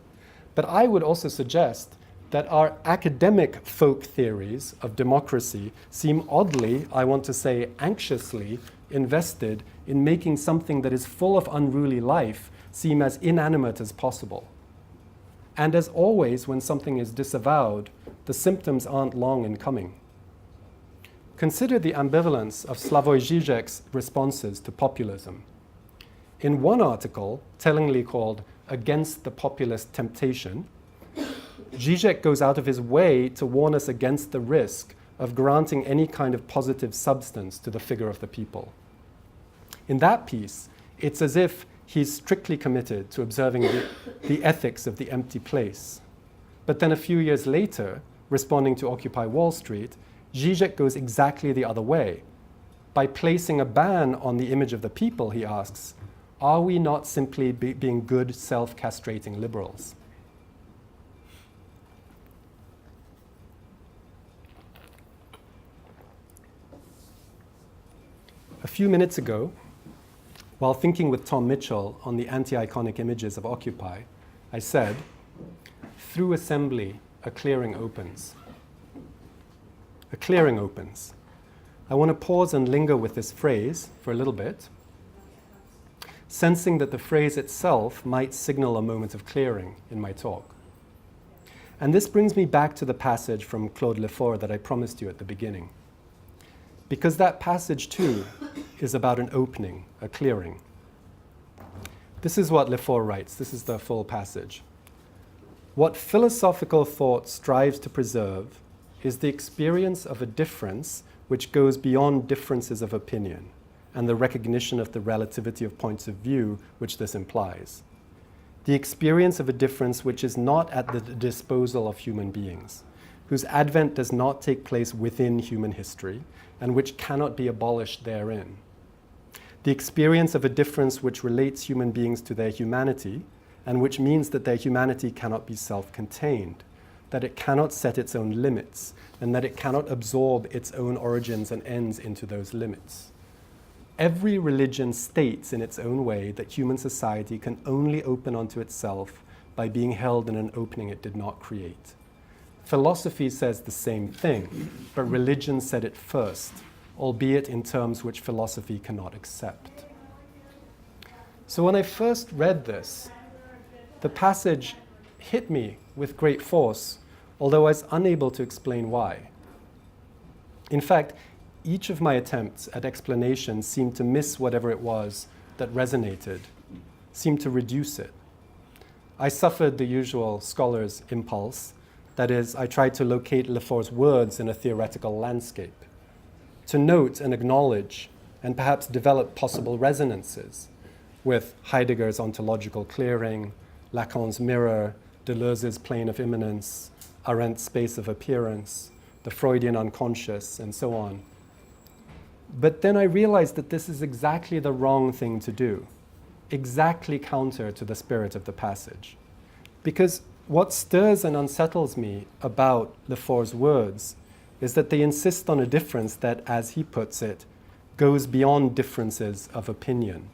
But I would also suggest that our academic folk theories of democracy seem oddly, I want to say anxiously, invested in making something that is full of unruly life seem as inanimate as possible. And as always, when something is disavowed, the symptoms aren't long in coming. Consider the ambivalence of Slavoj Žižek's responses to populism. In one article, tellingly called Against the Populist Temptation, Žižek goes out of his way to warn us against the risk of granting any kind of positive substance to the figure of the people. In that piece, it's as if he's strictly committed to observing the ethics of the empty place. But then a few years later, responding to Occupy Wall Street, Žižek goes exactly the other way. By placing a ban on the image of the people, he asks, are we not simply being good, self-castrating liberals? A few minutes ago, while thinking with Tom Mitchell on the anti-iconic images of Occupy, I said, through assembly, a clearing opens. A clearing opens. I want to pause and linger with this phrase for a little bit, sensing that the phrase itself might signal a moment of clearing in my talk. And this brings me back to the passage from Claude Lefort that I promised you at the beginning. Because that passage, too, is about an opening, a clearing. This is what Lefort writes. This is the full passage. What philosophical thought strives to preserve is the experience of a difference which goes beyond differences of opinion and the recognition of the relativity of points of view which this implies. The experience of a difference which is not at the disposal of human beings, whose advent does not take place within human history, and which cannot be abolished therein. The experience of a difference which relates human beings to their humanity, and which means that their humanity cannot be self-contained, that it cannot set its own limits, and that it cannot absorb its own origins and ends into those limits. Every religion states in its own way that human society can only open onto itself by being held in an opening it did not create. Philosophy says the same thing, but religion said it first, albeit in terms which philosophy cannot accept. So when I first read this, the passage hit me with great force, although I was unable to explain why. In fact, each of my attempts at explanation seemed to miss whatever it was that resonated, seemed to reduce it. I suffered the usual scholar's impulse. That is, I tried to locate Lefort's words in a theoretical landscape, to note and acknowledge and perhaps develop possible resonances with Heidegger's ontological clearing, Lacan's mirror, Deleuze's plane of immanence, Arendt's space of appearance, the Freudian unconscious, and so on. But then I realized that this is exactly the wrong thing to do, exactly counter to the spirit of the passage. Because What stirs and unsettles me about Lefort's words is that they insist on a difference that, as he puts it, goes beyond differences of opinion.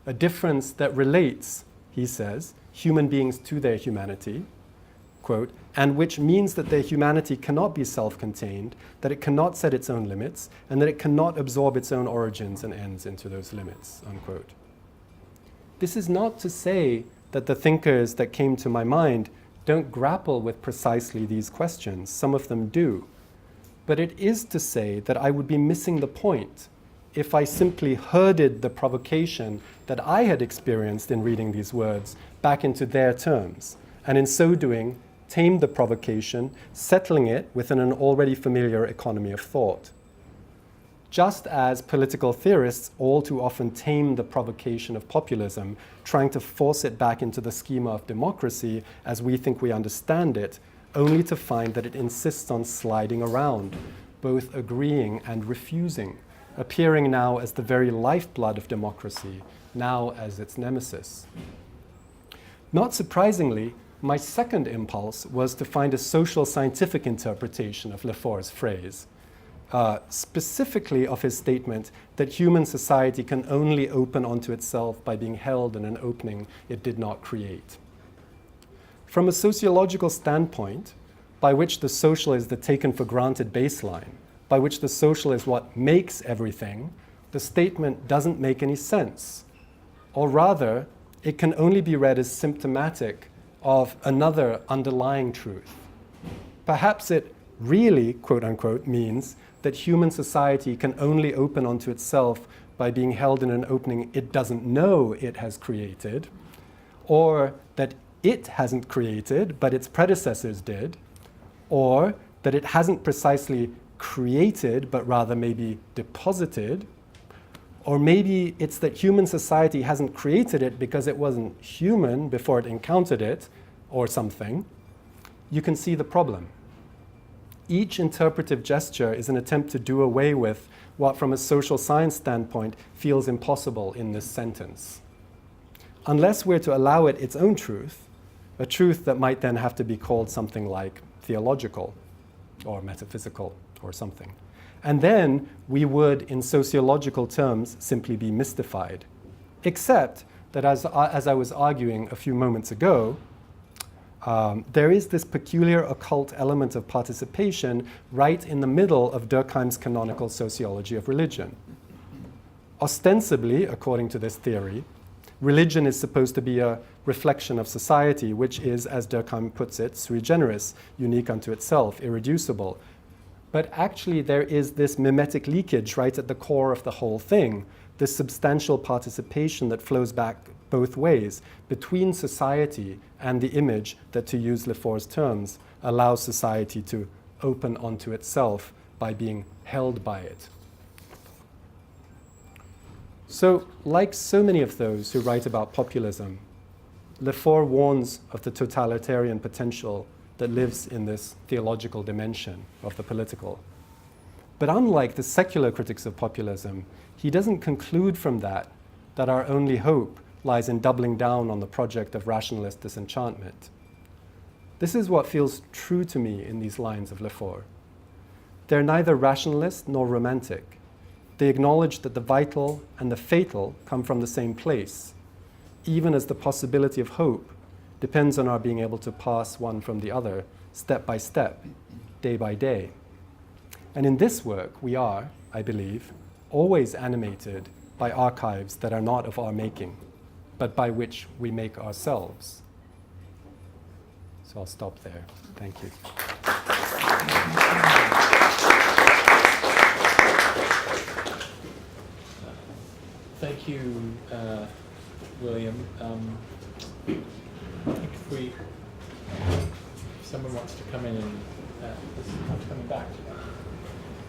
A difference that relates, he says, human beings to their humanity, quote, and which means that their humanity cannot be self-contained, that it cannot set its own limits, and that it cannot absorb its own origins and ends into those limits, unquote. This is not to say that the thinkers that came to my mind don't grapple with precisely these questions. Some of them do. But it is to say that I would be missing the point if I simply herded the provocation that I had experienced in reading these words back into their terms, and in so doing, tamed the provocation, settling it within an already familiar economy of thought. Just as political theorists all too often tame the provocation of populism, trying to force it back into the schema of democracy as we think we understand it, only to find that it insists on sliding around, both agreeing and refusing, appearing now as the very lifeblood of democracy, now as its nemesis. Not surprisingly, my second impulse was to find a social scientific interpretation of Lefort's phrase, specifically of his statement that human society can only open onto itself by being held in an opening it did not create. From a sociological standpoint, by which the social is the taken for granted baseline, by which the social is what makes everything, the statement doesn't make any sense. Or rather, it can only be read as symptomatic of another underlying truth. Perhaps it really, quote unquote, means that human society can only open onto itself by being held in an opening it doesn't know it has created, or that it hasn't created, but its predecessors did, or that it hasn't precisely created, but rather maybe deposited, or maybe it's that human society hasn't created it because it wasn't human before it encountered it, or something. You can see the problem. Each interpretive gesture is an attempt to do away with what, from a social science standpoint, feels impossible in this sentence. Unless we're to allow it its own truth, a truth that might then have to be called something like theological or metaphysical or something. And then we would, in sociological terms, simply be mystified. Except that, as I was arguing a few moments ago, there is this peculiar occult element of participation right in the middle of Durkheim's canonical sociology of religion. Ostensibly, according to this theory, religion is supposed to be a reflection of society, which is, as Durkheim puts it, sui generis, unique unto itself, irreducible. But actually there is this mimetic leakage right at the core of the whole thing, this substantial participation that flows back both ways between society and the image that, to use Lefort's terms, allows society to open onto itself by being held by it. So, like so many of those who write about populism, Lefort warns of the totalitarian potential that lives in this theological dimension of the political. But unlike the secular critics of populism, he doesn't conclude from that our only hope lies in doubling down on the project of rationalist disenchantment. This is what feels true to me in these lines of Lefort. They're neither rationalist nor romantic. They acknowledge that the vital and the fatal come from the same place, even as the possibility of hope depends on our being able to pass one from the other, step by step, day by day. And in this work, we are, I believe, always animated by archives that are not of our making, but by which we make ourselves. So I'll stop there. Thank you. Thank you, William. I think if someone wants to come in and this is not coming back,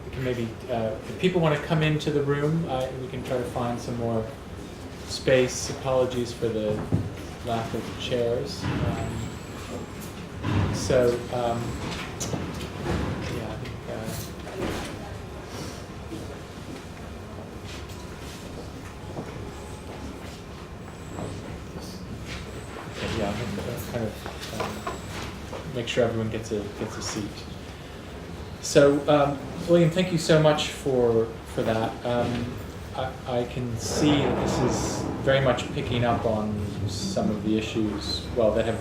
we can maybe, if people want to come into the room, we can try to find some more space. Apologies for the lack of chairs. Yeah, I think. Yeah, I think that's kind of. make sure everyone gets a seat. So, William, thank you so much for that. I can see that this is very much picking up on some of the issues, that have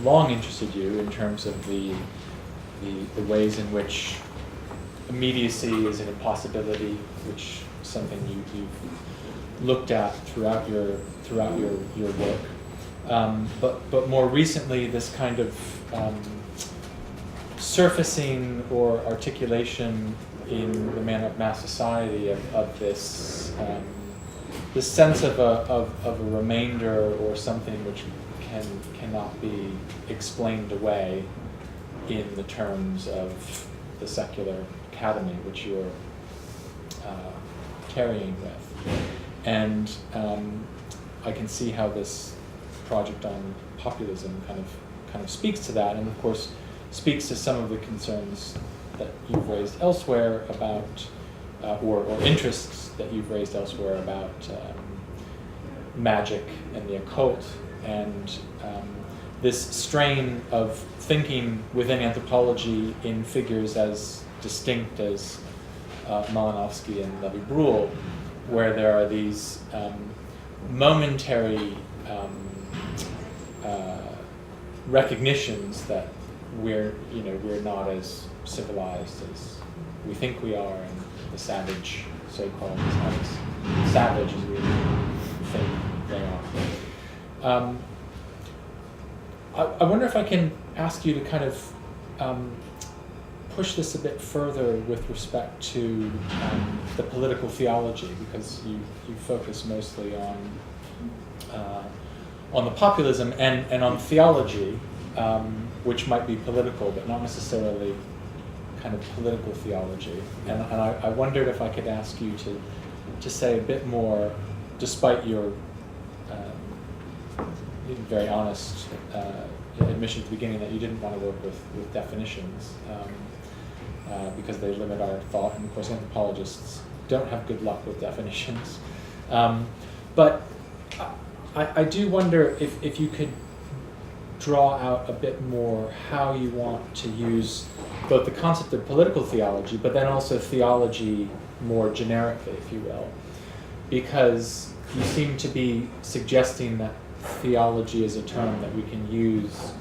long interested you in terms of the ways in which immediacy is an impossibility, which is something you've looked at throughout your work. But more recently, this kind of surfacing or articulation in the man of mass society of this sense of a remainder or something which cannot be explained away in the terms of the secular academy which you're carrying with. And I can see how this project on populism kind of speaks to that, and of course speaks to some of the concerns that you've raised elsewhere about, or interests that you've raised elsewhere about magic and the occult, and this strain of thinking within anthropology in figures as distinct as Malinowski and Levy-Bruhl, where there are these momentary recognitions that we're not as civilized as we think we are, and the savage, so-called, is not as savage as we think they are. I wonder if I can ask you to kind of push this a bit further with respect to the political theology, because you focus mostly on the populism and on theology, which might be political, but not necessarily kind of political theology. And I wondered if I could ask you to say a bit more, despite your very honest admission at the beginning that you didn't want to work with definitions, because they limit our thought, and of course anthropologists don't have good luck with definitions. But I do wonder if you could draw out a bit more how you want to use both the concept of political theology, but then also theology more generically, if you will, because you seem to be suggesting that theology is a term that we can use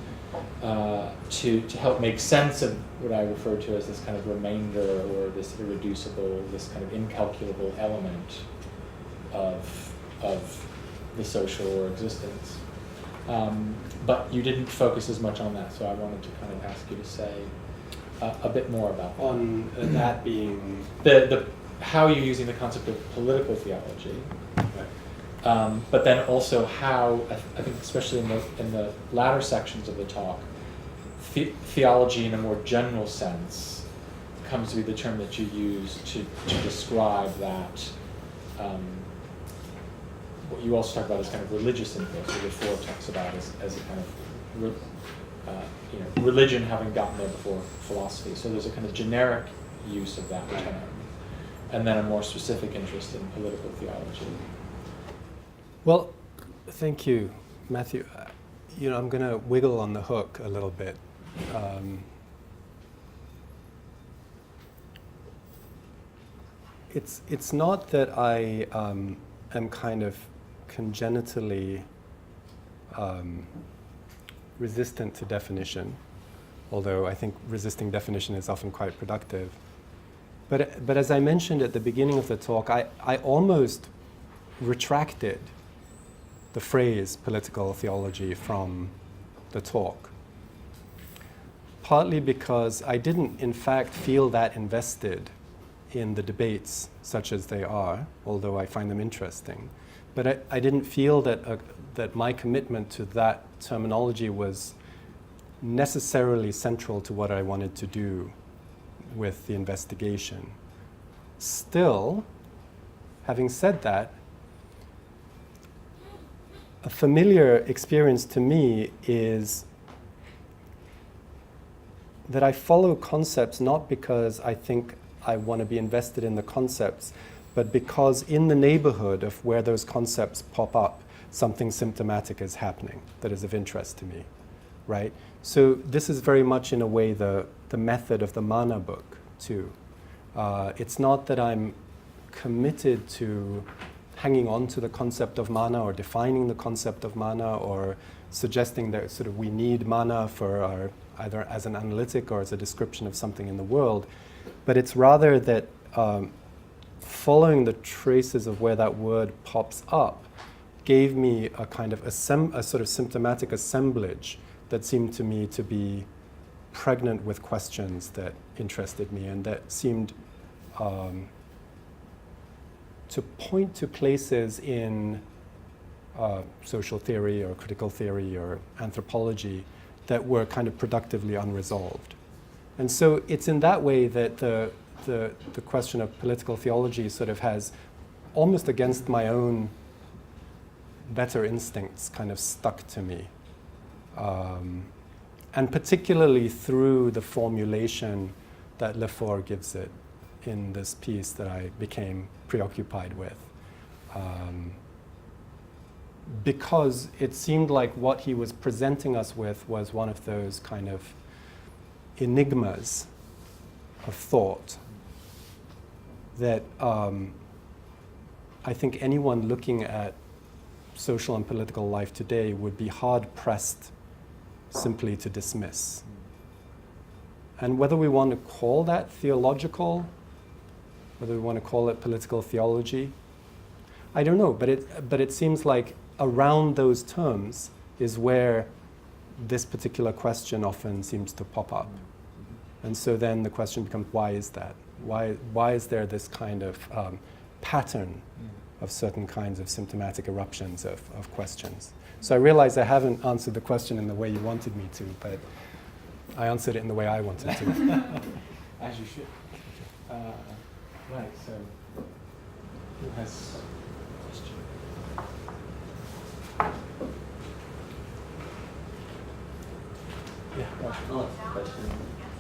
to help make sense of what I refer to as this kind of remainder, or this irreducible, this kind of incalculable element of the social or existence. But you didn't focus as much on that, so I wanted to kind of ask you to say a bit more about that. On that being the how you're using the concept of political theology, right. But then also how I think, especially in the latter sections of the talk, theology in a more general sense comes to be the term that you use to describe that. What you also talk about is kind of religious influence, or Lefort talks about as a kind of religion having gotten there before philosophy. So there's a kind of generic use of that term, and then a more specific interest in political theology. Well, thank you, Matthew. I'm going to wiggle on the hook a little bit. It's not that I am kind of congenitally resistant to definition, although I think resisting definition is often quite productive. But as I mentioned at the beginning of the talk, I almost retracted the phrase political theology from the talk, partly because I didn't in fact feel that invested in the debates such as they are, although I find them interesting. But I didn't feel that my commitment to that terminology was necessarily central to what I wanted to do with the investigation. Still, having said that, a familiar experience to me is that I follow concepts not because I think I want to be invested in the concepts, but because in the neighborhood of where those concepts pop up, something symptomatic is happening that is of interest to me. right? So this is very much in a way the method of the Mana book too. It's not that I'm committed to hanging on to the concept of mana or defining the concept of mana or suggesting that sort of we need mana for our, either as an analytic or as a description of something in the world, but it's rather that following the traces of where that word pops up gave me a kind of a sort of symptomatic assemblage that seemed to me to be pregnant with questions that interested me and that seemed to point to places in social theory or critical theory or anthropology that were kind of productively unresolved. And so it's in that way that the question of political theology sort of has, almost against my own better instincts, kind of stuck to me. And particularly through the formulation that Lefort gives it in this piece that I became preoccupied with. Because it seemed like what he was presenting us with was one of those kind of enigmas of thought that I think anyone looking at social and political life today would be hard-pressed simply to dismiss. And whether we want to call that theological, whether we want to call it political theology, I don't know, but it seems like around those terms is where this particular question often seems to pop up. And so then the question becomes, why is that? Why is there this kind of pattern of certain kinds of symptomatic eruptions of questions? So I realize I haven't answered the question in the way you wanted me to, but I answered it in the way I wanted to. As you should. Right, so who has a question? Yeah, I'll ask a question.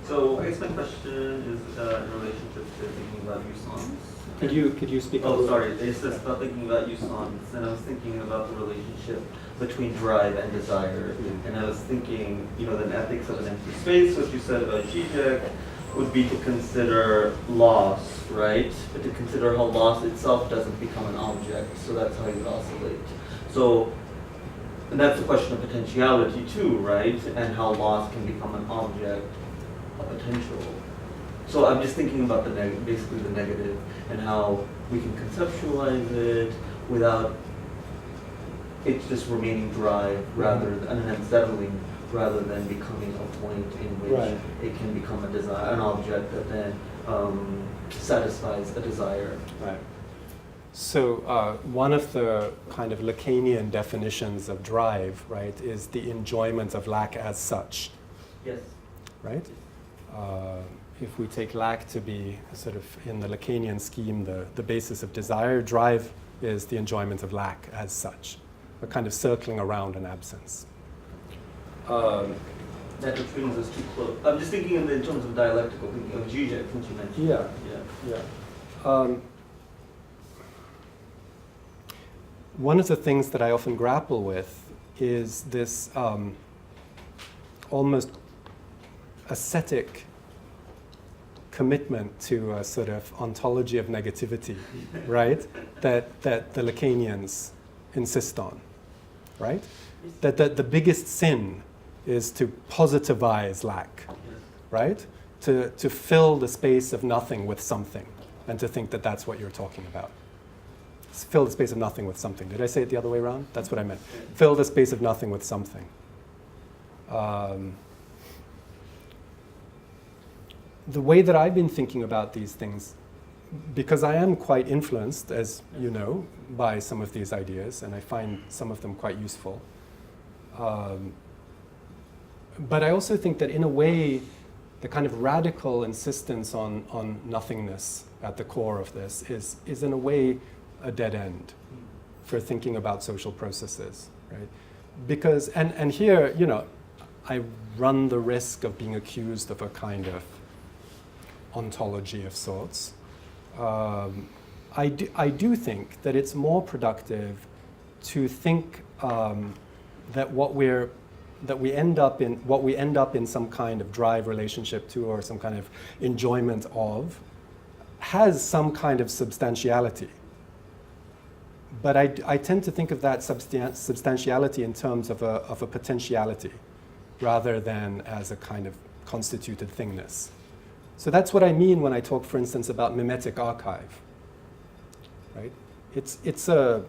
So I guess my question is in relationship to thinking about usance. Could you speak? Oh, sorry. It's just about thinking about usance, and I was thinking about the relationship between drive and desire. And I was thinking, the ethics of an empty space, what you said about Zizek, would be to consider loss, right? But to consider how loss itself doesn't become an object. So that's how you oscillate. So, and that's the question of potentiality too, right? And how loss can become an object, a potential. So I'm just thinking about basically the negative and how we can conceptualize it without it just remaining drive rather than an unsettling, rather than becoming a point in which it can become a desire, an object that then satisfies a desire. Right. So one of the kind of Lacanian definitions of drive, right, is the enjoyment of lack as such. Yes. Right? If we take lack to be sort of in the Lacanian scheme, the basis of desire, drive is the enjoyment of lack as such, a kind of circling around an absence. That which brings us too close. I'm just thinking in terms of dialectical, thinking of Zizek, since you mentioned. Yeah. One of the things that I often grapple with is this almost ascetic commitment to a sort of ontology of negativity, right? That the Lacanians insist on, right? That the biggest sin is to positivize lack, right? To fill the space of nothing with something, and to think that that's what you're talking about. Fill the space of nothing with something. Did I say it the other way around? That's what I meant. Fill the space of nothing with something. The way that I've been thinking about these things, because I am quite influenced, as you know, by some of these ideas, and I find some of them quite useful. But I also think that in a way, the kind of radical insistence on nothingness at the core of this is in a way a dead end for thinking about social processes, right? Because, and here, I run the risk of being accused of a kind of ontology of sorts. I do think that it's more productive to think that what we're that we end up in, what we end up in some kind of drive relationship to or some kind of enjoyment of, has some kind of substantiality. But I tend to think of that substantiality in terms of a potentiality rather than as a kind of constituted thingness. So that's what I mean when I talk, for instance, about mimetic archive. Right? It's a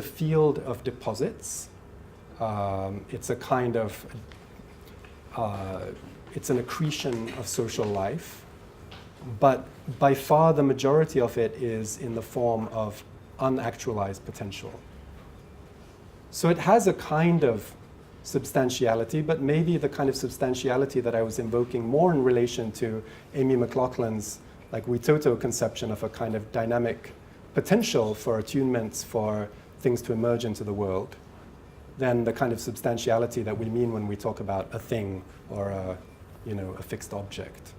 field of deposits. It's a kind of it's an accretion of social life, but by far the majority of it is in the form of unactualized potential. So it has a kind of substantiality, but maybe the kind of substantiality that I was invoking more in relation to Amy McLaughlin's like Witoto conception of a kind of dynamic potential for attunements for things to emerge into the world, than the kind of substantiality that we mean when we talk about a thing or a fixed object.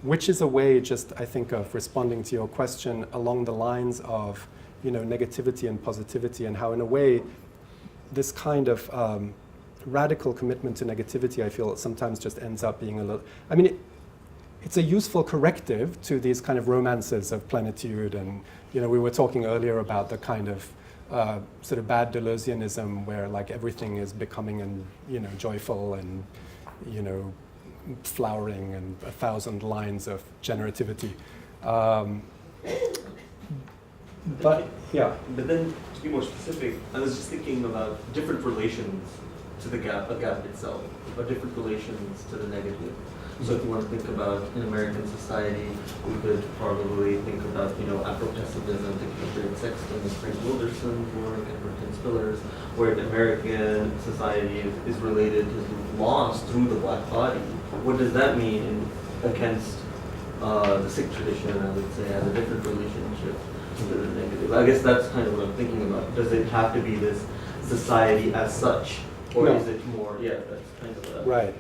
Which is a way, just I think, of responding to your question along the lines of negativity and positivity, and how in a way this kind of radical commitment to negativity, I feel, sometimes just ends up being a little, it's a useful corrective to these kind of romances of plenitude, and we were talking earlier about the kind of sort of bad Deleuzianism where like everything is becoming joyful and flowering and 1,000 lines of generativity. But yeah. But then, to be more specific, I was just thinking about different relations to the gap itself, or different relations to the negative. So if you want to think about in American society, we could probably think about, Afro-pessimism, thinking of Jared Sexton, Frank Wilderson's work, Edward Ten Spillers, where the American society is related to loss through the black body. What does that mean against the Sikh tradition, I would say, has a different relationship to the negative? I guess that's kind of what I'm thinking about. Does it have to be this society as such, or No. is it more, that's kind of a... Right.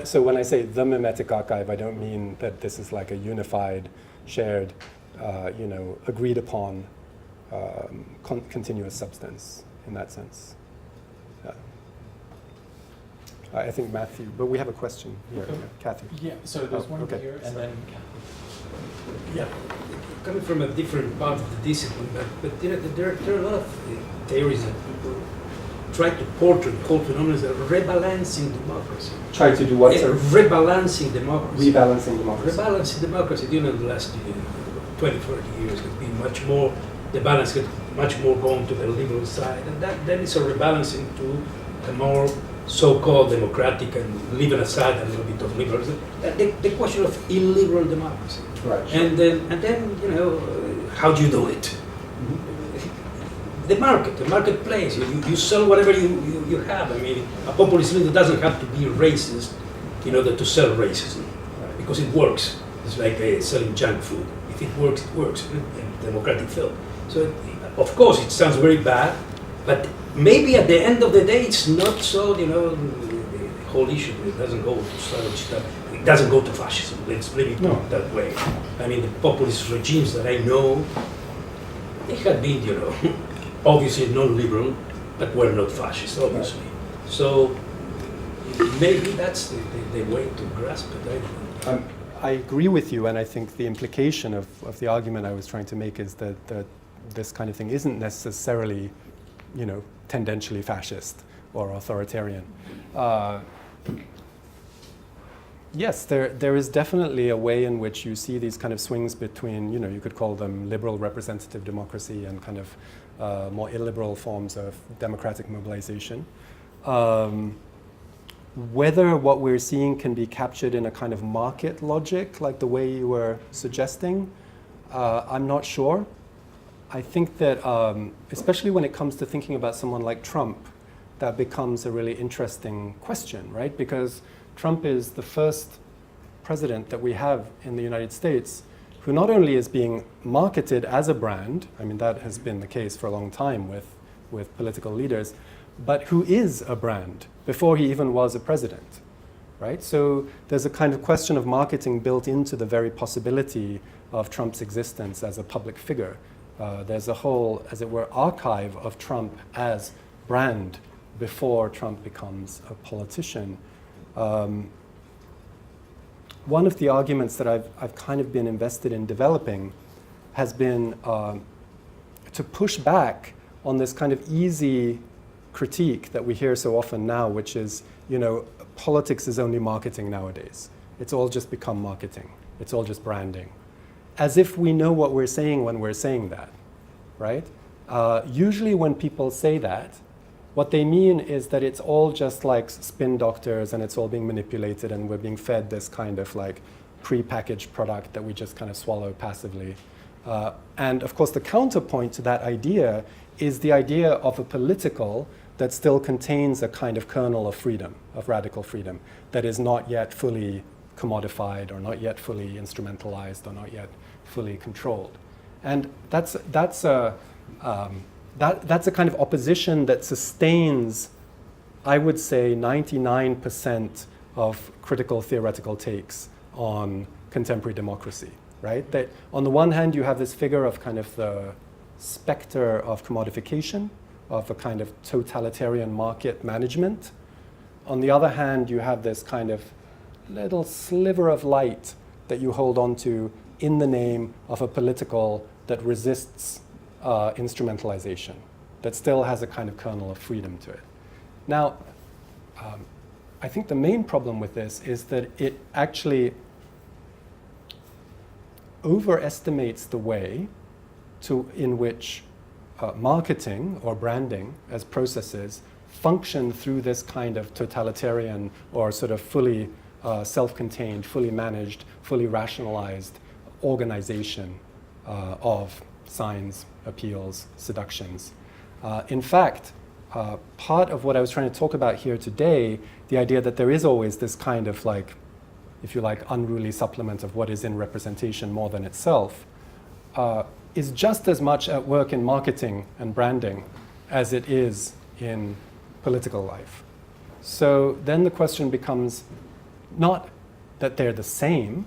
So when I say the mimetic archive, I don't mean that this is like a unified, shared, agreed upon continuous substance in that sense. Yeah. I think Matthew, but we have a question here. Okay. Kathy. Yeah, so there's one okay. here, and then Yeah, coming from a different part of the discipline, but there are a lot of theories that people try to portray cult phenomena as rebalancing democracy. Try to do what, sir? Rebalancing democracy. Rebalancing democracy. Rebalancing democracy during the last 20, 30 years has been much more, the balance has much more gone to the liberal side, and that is a rebalancing to a more so-called democratic and leaving aside a little bit of liberalism. The question of illiberal democracy. Right. And then, how do you do it? The marketplace. You sell whatever you have. A populist leader doesn't have to be racist in order to sell racism, because it works. It's like selling junk food. If it works, it works in democratic field. So, of course, it sounds very bad, but maybe at the end of the day, it's not so. The whole issue it doesn't go to savage stuff. It doesn't go to fascism. Let's put it that way. The populist regimes that I know, they had been, obviously non-liberal, but were not fascist, obviously. So maybe that's the way to grasp it. I agree with you, and I think the implication of the argument I was trying to make is that this kind of thing isn't necessarily, tendentially fascist or authoritarian. Yes, there is definitely a way in which you see these kind of swings between, you could call them liberal representative democracy and kind of more illiberal forms of democratic mobilization. Whether what we're seeing can be captured in a kind of market logic, like the way you were suggesting, I'm not sure. I think that, especially when it comes to thinking about someone like Trump, that becomes a really interesting question, right? Because Trump is the first president that we have in the United States who not only is being marketed as a brand, that has been the case for a long time with political leaders, but who is a brand before he even was a president, right? So there's a kind of question of marketing built into the very possibility of Trump's existence as a public figure. There's a whole, as it were, archive of Trump as brand before Trump becomes a politician. One of the arguments that I've kind of been invested in developing has been to push back on this kind of easy critique that we hear so often now, which is, politics is only marketing nowadays. It's all just become marketing. It's all just branding. As if we know what we're saying when we're saying that, right? Usually when people say that, what they mean is that it's all just like spin doctors and it's all being manipulated and we're being fed this kind of like pre-packaged product that we just kind of swallow passively. And of course the counterpoint to that idea is the idea of a political that still contains a kind of kernel of freedom, of radical freedom, that is not yet fully commodified or not yet fully instrumentalized or not yet fully controlled. And that's a kind of opposition that sustains, I would say, 99% of critical theoretical takes on contemporary democracy, right? That on the one hand, you have this figure of kind of the specter of commodification, of a kind of totalitarian market management. On the other hand, you have this kind of little sliver of light that you hold on to in the name of a political that resists instrumentalization, that still has a kind of kernel of freedom to it. Now, I think the main problem with this is that it actually overestimates the way in which marketing or branding as processes function through this kind of totalitarian or sort of fully self-contained, fully managed, fully rationalized organization of signs, appeals, seductions. In fact, part of what I was trying to talk about here today, the idea that there is always this kind of like, if you like, unruly supplement of what is in representation more than itself, is just as much at work in marketing and branding as it is in political life. So then the question becomes not that they're the same,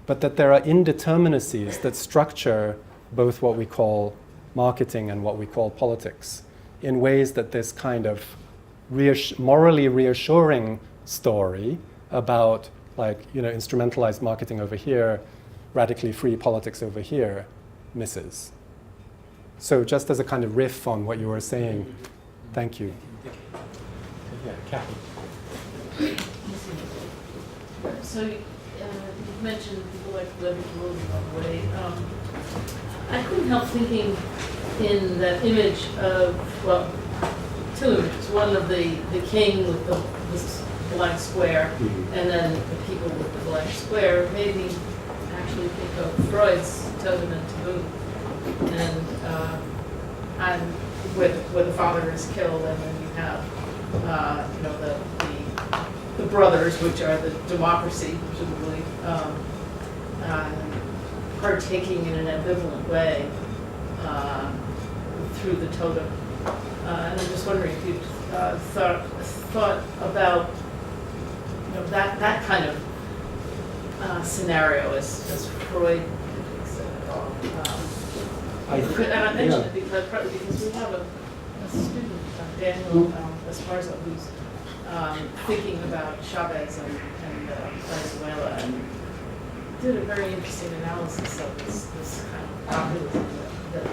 but that there are indeterminacies that structure both what we call marketing and what we call politics in ways that this kind of morally reassuring story about instrumentalized marketing over here, radically free politics over here, misses. So just as a kind of riff on what you were saying, thank you. Yeah, Kathy. So you mentioned people like Levi-Strauss on the way. I couldn't help thinking in that image of, well, two images. One of the king with this blank square, and then the people with the blank square made me actually think of Freud's totem and taboo, and where the father is killed, and then you have the brothers, which are the democracy, presumably, partaking in an ambivalent way through the totem. And I'm just wondering if you thought about that kind of scenario as Freud depicts it at all. And I mention it because we have a student, Daniel Esparza, who's thinking about Chavez and Venezuela, and did a very interesting analysis of this kind of populism that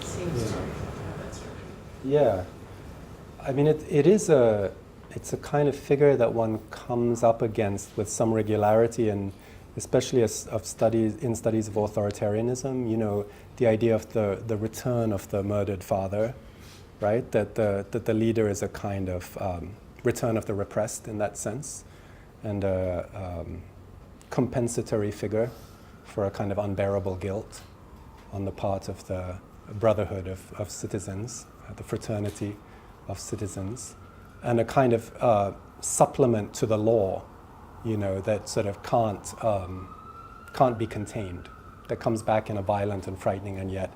seems to have that structure. Yeah, I mean it's a kind of figure that one comes up against with some regularity, and especially in studies of authoritarianism. The idea of the return of the murdered father, right? That the leader is a kind of return of the repressed in that sense, and a compensatory figure for a kind of unbearable guilt on the part of the brotherhood of citizens, the fraternity of citizens, and a kind of supplement to the law, that sort of can't be contained, that comes back in a violent and frightening and yet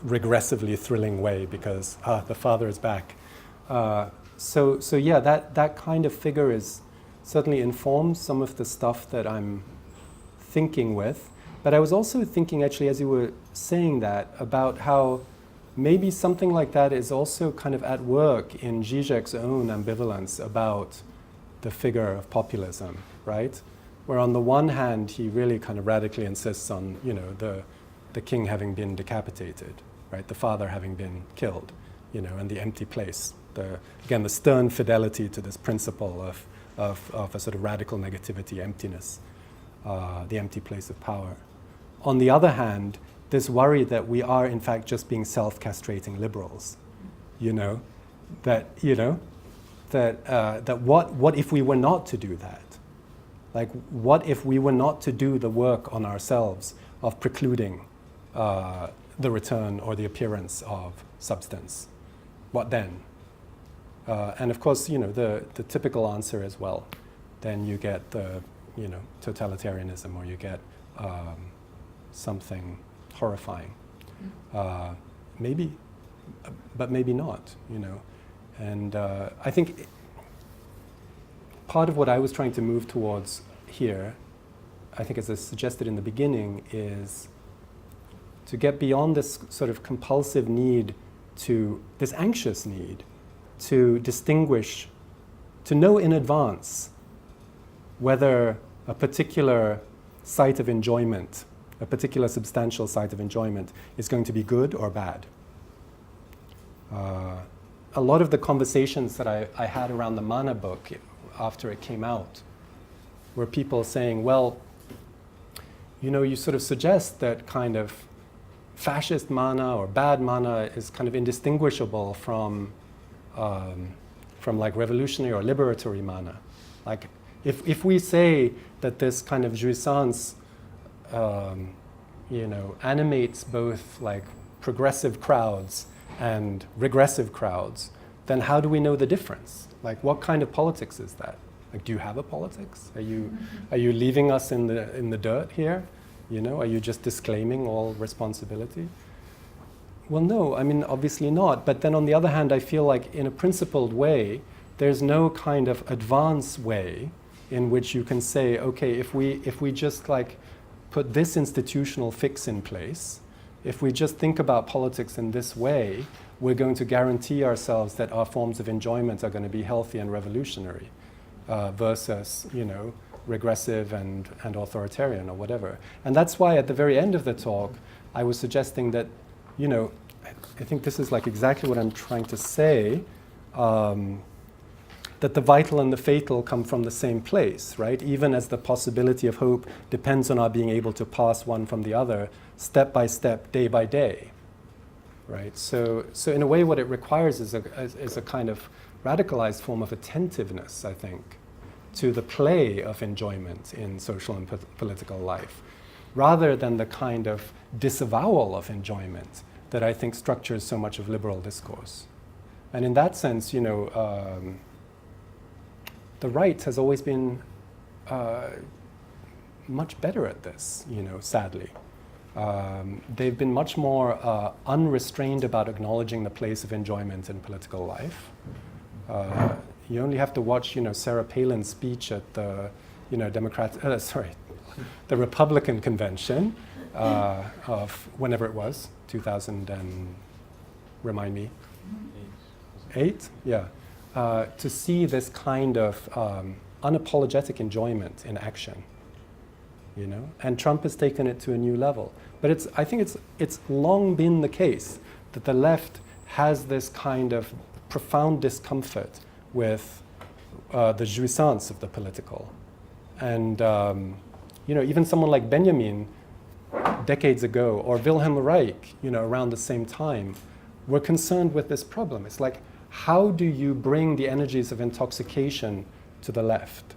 regressively thrilling way because the father is back. So yeah, that kind of figure certainly informs some of the stuff that I'm thinking with. But I was also thinking, actually, as you were saying that, about how maybe something like that is also kind of at work in Zizek's own ambivalence about the figure of populism, right? Where on the one hand, he really kind of radically insists on, the king having been decapitated, right? The father having been killed, and the empty place. Again, the stern fidelity to this principle of a sort of radical negativity, emptiness, the empty place of power. On the other hand, this worry that we are in fact just being self-castrating liberals, that what if we were not to do that? Like, what if we were not to do the work on ourselves of precluding the return or the appearance of substance? What then? And of course, the typical answer is, well, then you get the, totalitarianism, or you get something horrifying. Maybe, but maybe not, And I think part of what I was trying to move towards here, I think as I suggested in the beginning, is to get beyond this sort of compulsive need this anxious need to distinguish, to know in advance whether a particular site of enjoyment, a particular substantial site of enjoyment, is going to be good or bad. A lot of the conversations that I had around the Mana book after it came out were people saying, well, you sort of suggest that kind of fascist mana or bad mana is kind of indistinguishable from like revolutionary or liberatory mana. Like if we say that this kind of jouissance animates both like progressive crowds and regressive crowds, then how do we know the difference? Like, what kind of politics is that? Like, do you have a politics? Are you leaving us in the dirt here? Are you just disclaiming all responsibility? Well, no, I mean, obviously not. But then on the other hand, I feel like in a principled way, there's no kind of advanced way in which you can say, okay, if we just like put this institutional fix in place, if we just think about politics in this way, we're going to guarantee ourselves that our forms of enjoyment are going to be healthy and revolutionary versus, regressive and authoritarian or whatever. And that's why at the very end of the talk, I was suggesting that, I think this is like exactly what I'm trying to say, that the vital and the fatal come from the same place, right? Even as the possibility of hope depends on our being able to pass one from the other, step by step, day by day, right? So in a way, what it requires is a kind of radicalized form of attentiveness, I think, to the play of enjoyment in social and political life, rather than the kind of disavowal of enjoyment that I think structures so much of liberal discourse. And in that sense, the right has always been much better at this, sadly. They've been much more unrestrained about acknowledging the place of enjoyment in political life. You only have to watch, Sarah Palin's speech at the, the Republican convention of whenever it was, 2000 and remind me, 8? Yeah. To see this kind of unapologetic enjoyment in action, and Trump has taken it to a new level. But I think it's long been the case that the left has this kind of profound discomfort with the jouissance of the political. And even someone like Benjamin decades ago, or Wilhelm Reich, around the same time, were concerned with this problem. It's like, how do you bring the energies of intoxication to the left?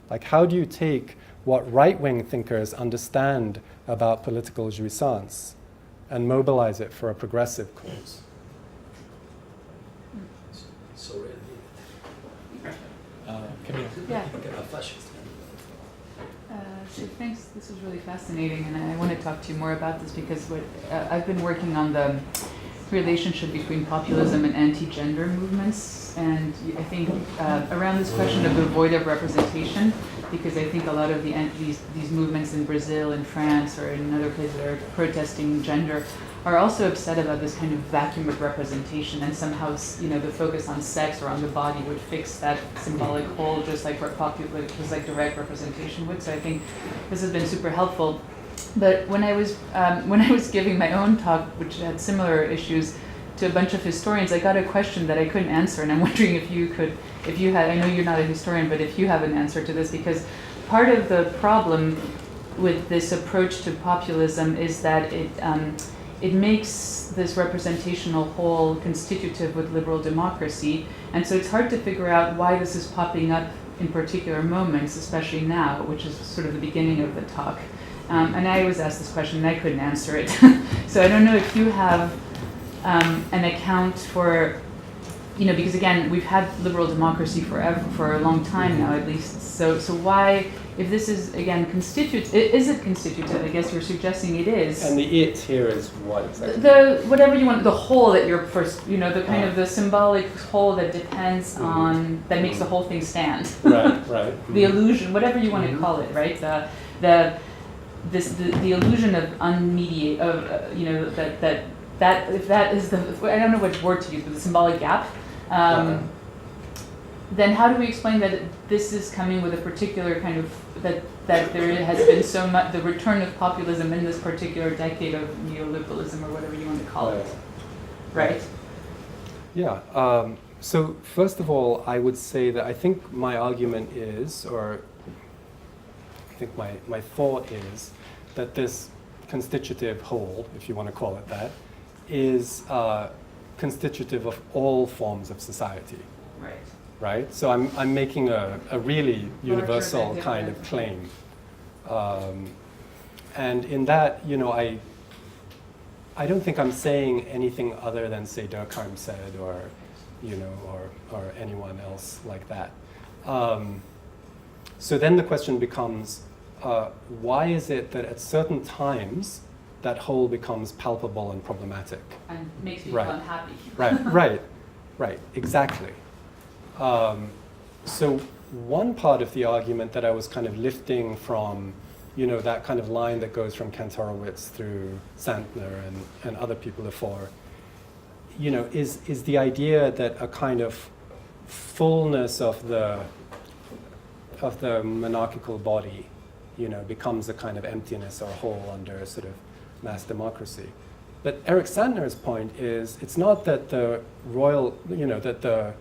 Like, how do you take what right-wing thinkers understand about political jouissance and mobilize it for a progressive cause? Sorry. Camille. Yeah. So thanks. This was really fascinating, and I want to talk to you more about this because I've been working on the relationship between populism and anti-gender movements, and I think around this question of the void of representation, because I think a lot of these movements in Brazil and France or in other places that are protesting gender are also upset about this kind of vacuum of representation, and somehow, the focus on sex or on the body would fix that symbolic hole, just like direct representation would. So I think this has been super helpful. But when I was giving my own talk, which had similar issues, to a bunch of historians, I got a question that I couldn't answer, and I'm wondering if you had, I know you're not a historian, but if you have an answer to this, because part of the problem with this approach to populism is that it makes this representational whole constitutive with liberal democracy, and so it's hard to figure out why this is popping up in particular moments, especially now, which is sort of the beginning of the talk. And I was asked this question and I couldn't answer it. So I don't know if you have an account for, because again, we've had liberal democracy forever, for a long time now at least. So why, if this is again is it constitutive? I guess you're suggesting it is. And the it here is what exactly? Whatever you want, the whole that you're first, the kind of the symbolic whole that depends on, that makes the whole thing stand. Right. The illusion, whatever you want to call it, right? The illusion of unmediated, that if that is I don't know which word to use, but the symbolic gap. Then how do we explain that this is coming with a particular kind of, that there has been so much, the return of populism in this particular decade of neoliberalism, or whatever you want to call it, right? Yeah. So first of all, I would say that I think my argument is, or I think my thought is, that this constitutive whole, if you want to call it that, is constitutive of all forms of society. Right? So I'm making a really universal kind of claim. And in that, I don't think I'm saying anything other than, say, Durkheim said, or anyone else like that. So then the question becomes, why is it that at certain times that whole becomes palpable and problematic? And makes people unhappy. Right, exactly. So one part of the argument that I was kind of lifting from, that kind of line that goes from Kantorowicz through Santner and other people before, is the idea that a kind of fullness of the monarchical body, becomes a kind of emptiness or hole under sort of mass democracy. But Eric Santner's point is, it's not that the royal, that the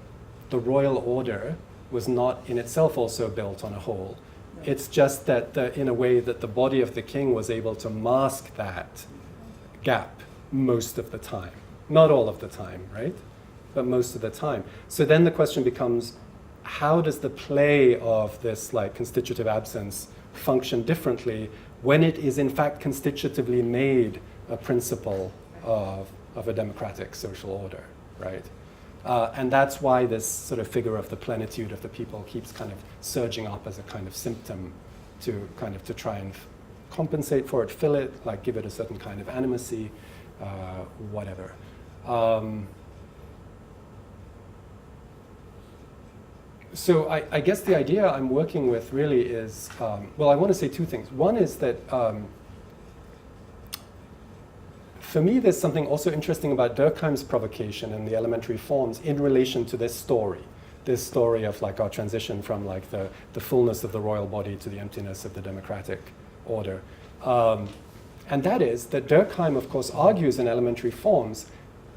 royal order was not in itself also built on a whole. Right. It's just that in a way that the body of the king was able to mask that gap most of the time. Not all of the time, right? But most of the time. So then the question becomes, how does the play of this constitutive absence function differently when it is in fact constitutively made a principle of a democratic social order, right? And that's why this sort of figure of the plenitude of the people keeps kind of surging up as a kind of symptom to try and compensate for it, fill it, give it a certain kind of animacy, whatever. So I guess the idea I'm working with really is, I want to say two things. One is that for me, there's something also interesting about Durkheim's provocation and the elementary forms in relation to this story of our transition from the fullness of the royal body to the emptiness of the democratic order. And that is that Durkheim, of course, argues in elementary forms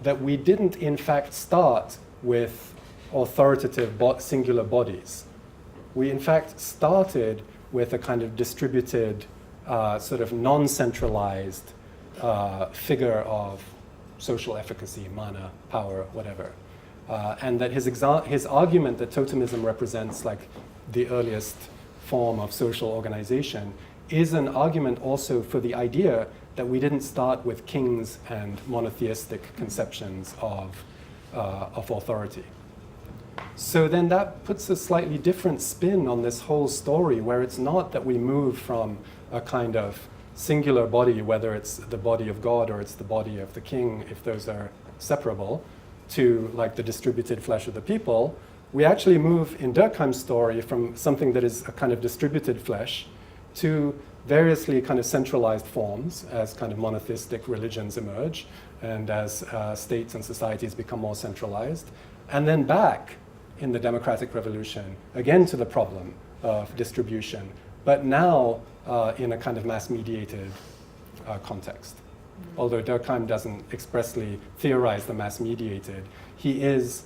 that we didn't in fact start with authoritative singular bodies. We in fact started with a kind of distributed, sort of non-centralized figure of social efficacy, mana, power, whatever. And that his argument that totemism represents the earliest form of social organization is an argument also for the idea that we didn't start with kings and monotheistic conceptions of authority. So then that puts a slightly different spin on this whole story, where it's not that we move from a kind of singular body, whether it's the body of God or it's the body of the king, if those are separable, to the distributed flesh of the people. We actually move in Durkheim's story from something that is a kind of distributed flesh to variously kind of centralized forms as kind of monotheistic religions emerge and as states and societies become more centralized, and then back in the democratic revolution, again to the problem of distribution, but now in a kind of mass-mediated context. Although Durkheim doesn't expressly theorize the mass-mediated, he is,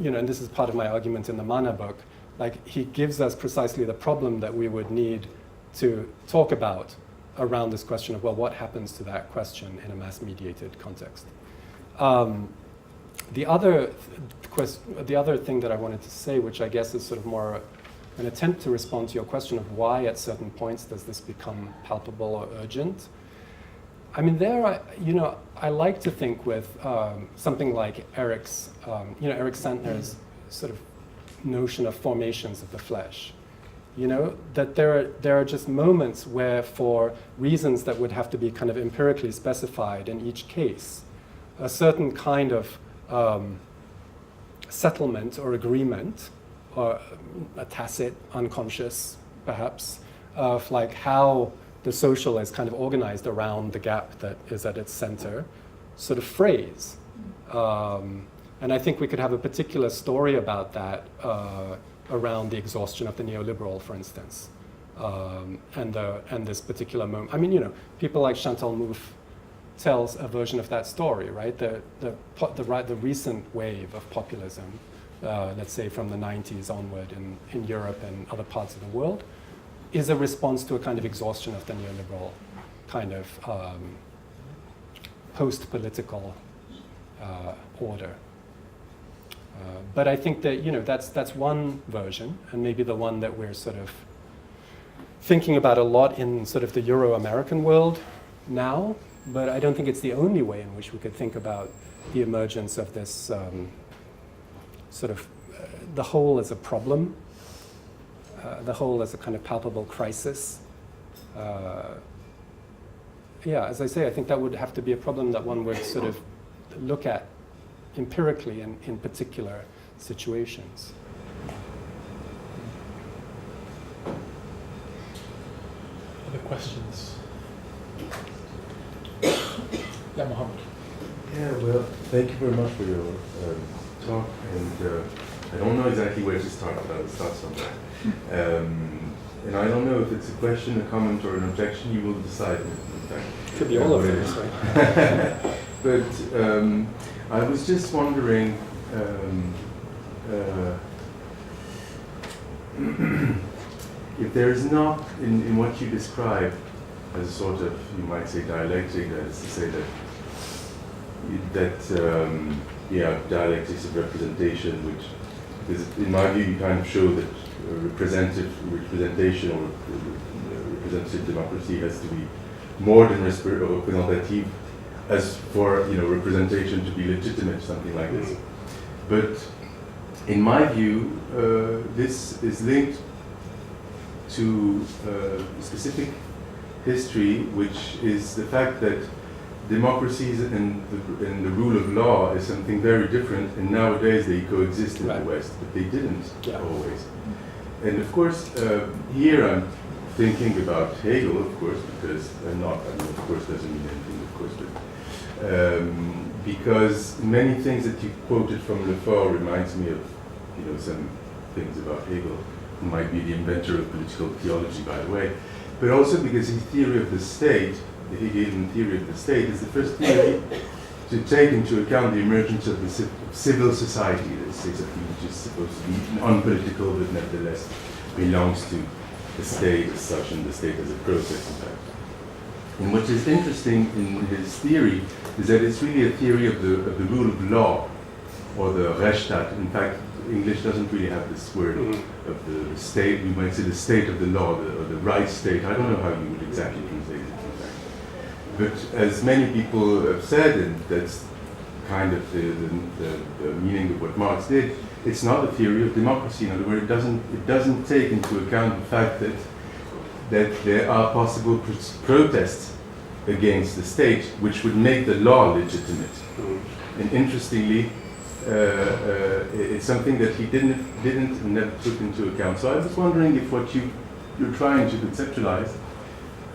and this is part of my argument in the Mana book, like he gives us precisely the problem that we would need to talk about around this question of, well, what happens to that question in a mass-mediated context? The other thing that I wanted to say, which I guess is sort of more an attempt to respond to your question of why at certain points does this become palpable or urgent. I mean, I like to think with something like Eric Santner's sort of notion of formations of the flesh. That there are just moments where, for reasons that would have to be kind of empirically specified in each case, a certain kind of settlement or agreement, or a tacit, unconscious, perhaps, of like how the social is kind of organized around the gap that is at its center, sort of phrase. And I think we could have a particular story about that around the exhaustion of the neoliberal, for instance, and this particular moment. I mean, people like Chantal Mouffe tells a version of that story, right? The recent wave of populism, let's say from the 90s onward in Europe and other parts of the world, is a response to a kind of exhaustion of the neoliberal kind of post-political order. But I think that that's one version, and maybe the one that we're sort of thinking about a lot in sort of the Euro-American world now. But I don't think it's the only way in which we could think about the emergence of this sort of the whole as a problem, the whole as a kind of palpable crisis. As I say, I think that would have to be a problem that one would sort of look at empirically in particular situations. Other questions? Yeah, Mohammed. Yeah, well, thank you very much for your talk, and I don't know exactly where to start, but I will start somewhere. And I don't know if it's a question, a comment, or an objection. You will decide. In fact, could be all of it, right? But I was just wondering if there is not, in what you describe as a sort of, you might say, dialectic, that is to say that dialectics of representation, which is, in my view, you kind of show that representation or representative democracy has to be more than representative, as for representation to be legitimate, something like this. But in my view, this is linked to a specific history, which is the fact that democracies and the rule of law is something very different, and nowadays they coexist in the West, but they didn't always. And of course, here I'm thinking about Hegel, of course, because of course doesn't mean anything, of course, but because many things that you quoted from Lefort reminds me of, some things about Hegel, who might be the inventor of political theology, by the way, but also because his theory of the state, the Hegelian theory of the state, is the first theory to take into account the emergence of the civil society, that is something which is supposed to be unpolitical, but nevertheless belongs to the state as such, and the state as a process, in fact. And what is interesting in his theory is that it's really a theory of the rule of law, or the Rechtsstaat. In fact, English doesn't really have this word of the state. We might say the state of the law, or the right state. I don't know how you would exactly translate it, in fact. But as many people have said, and that's kind of the meaning of what Marx did, it's not a theory of democracy. In other words, it doesn't take into account the fact that there are possible protests against the state, which would make the law legitimate. And interestingly, it's something that he didn't and never took into account. So I was wondering if what you you're trying to conceptualize,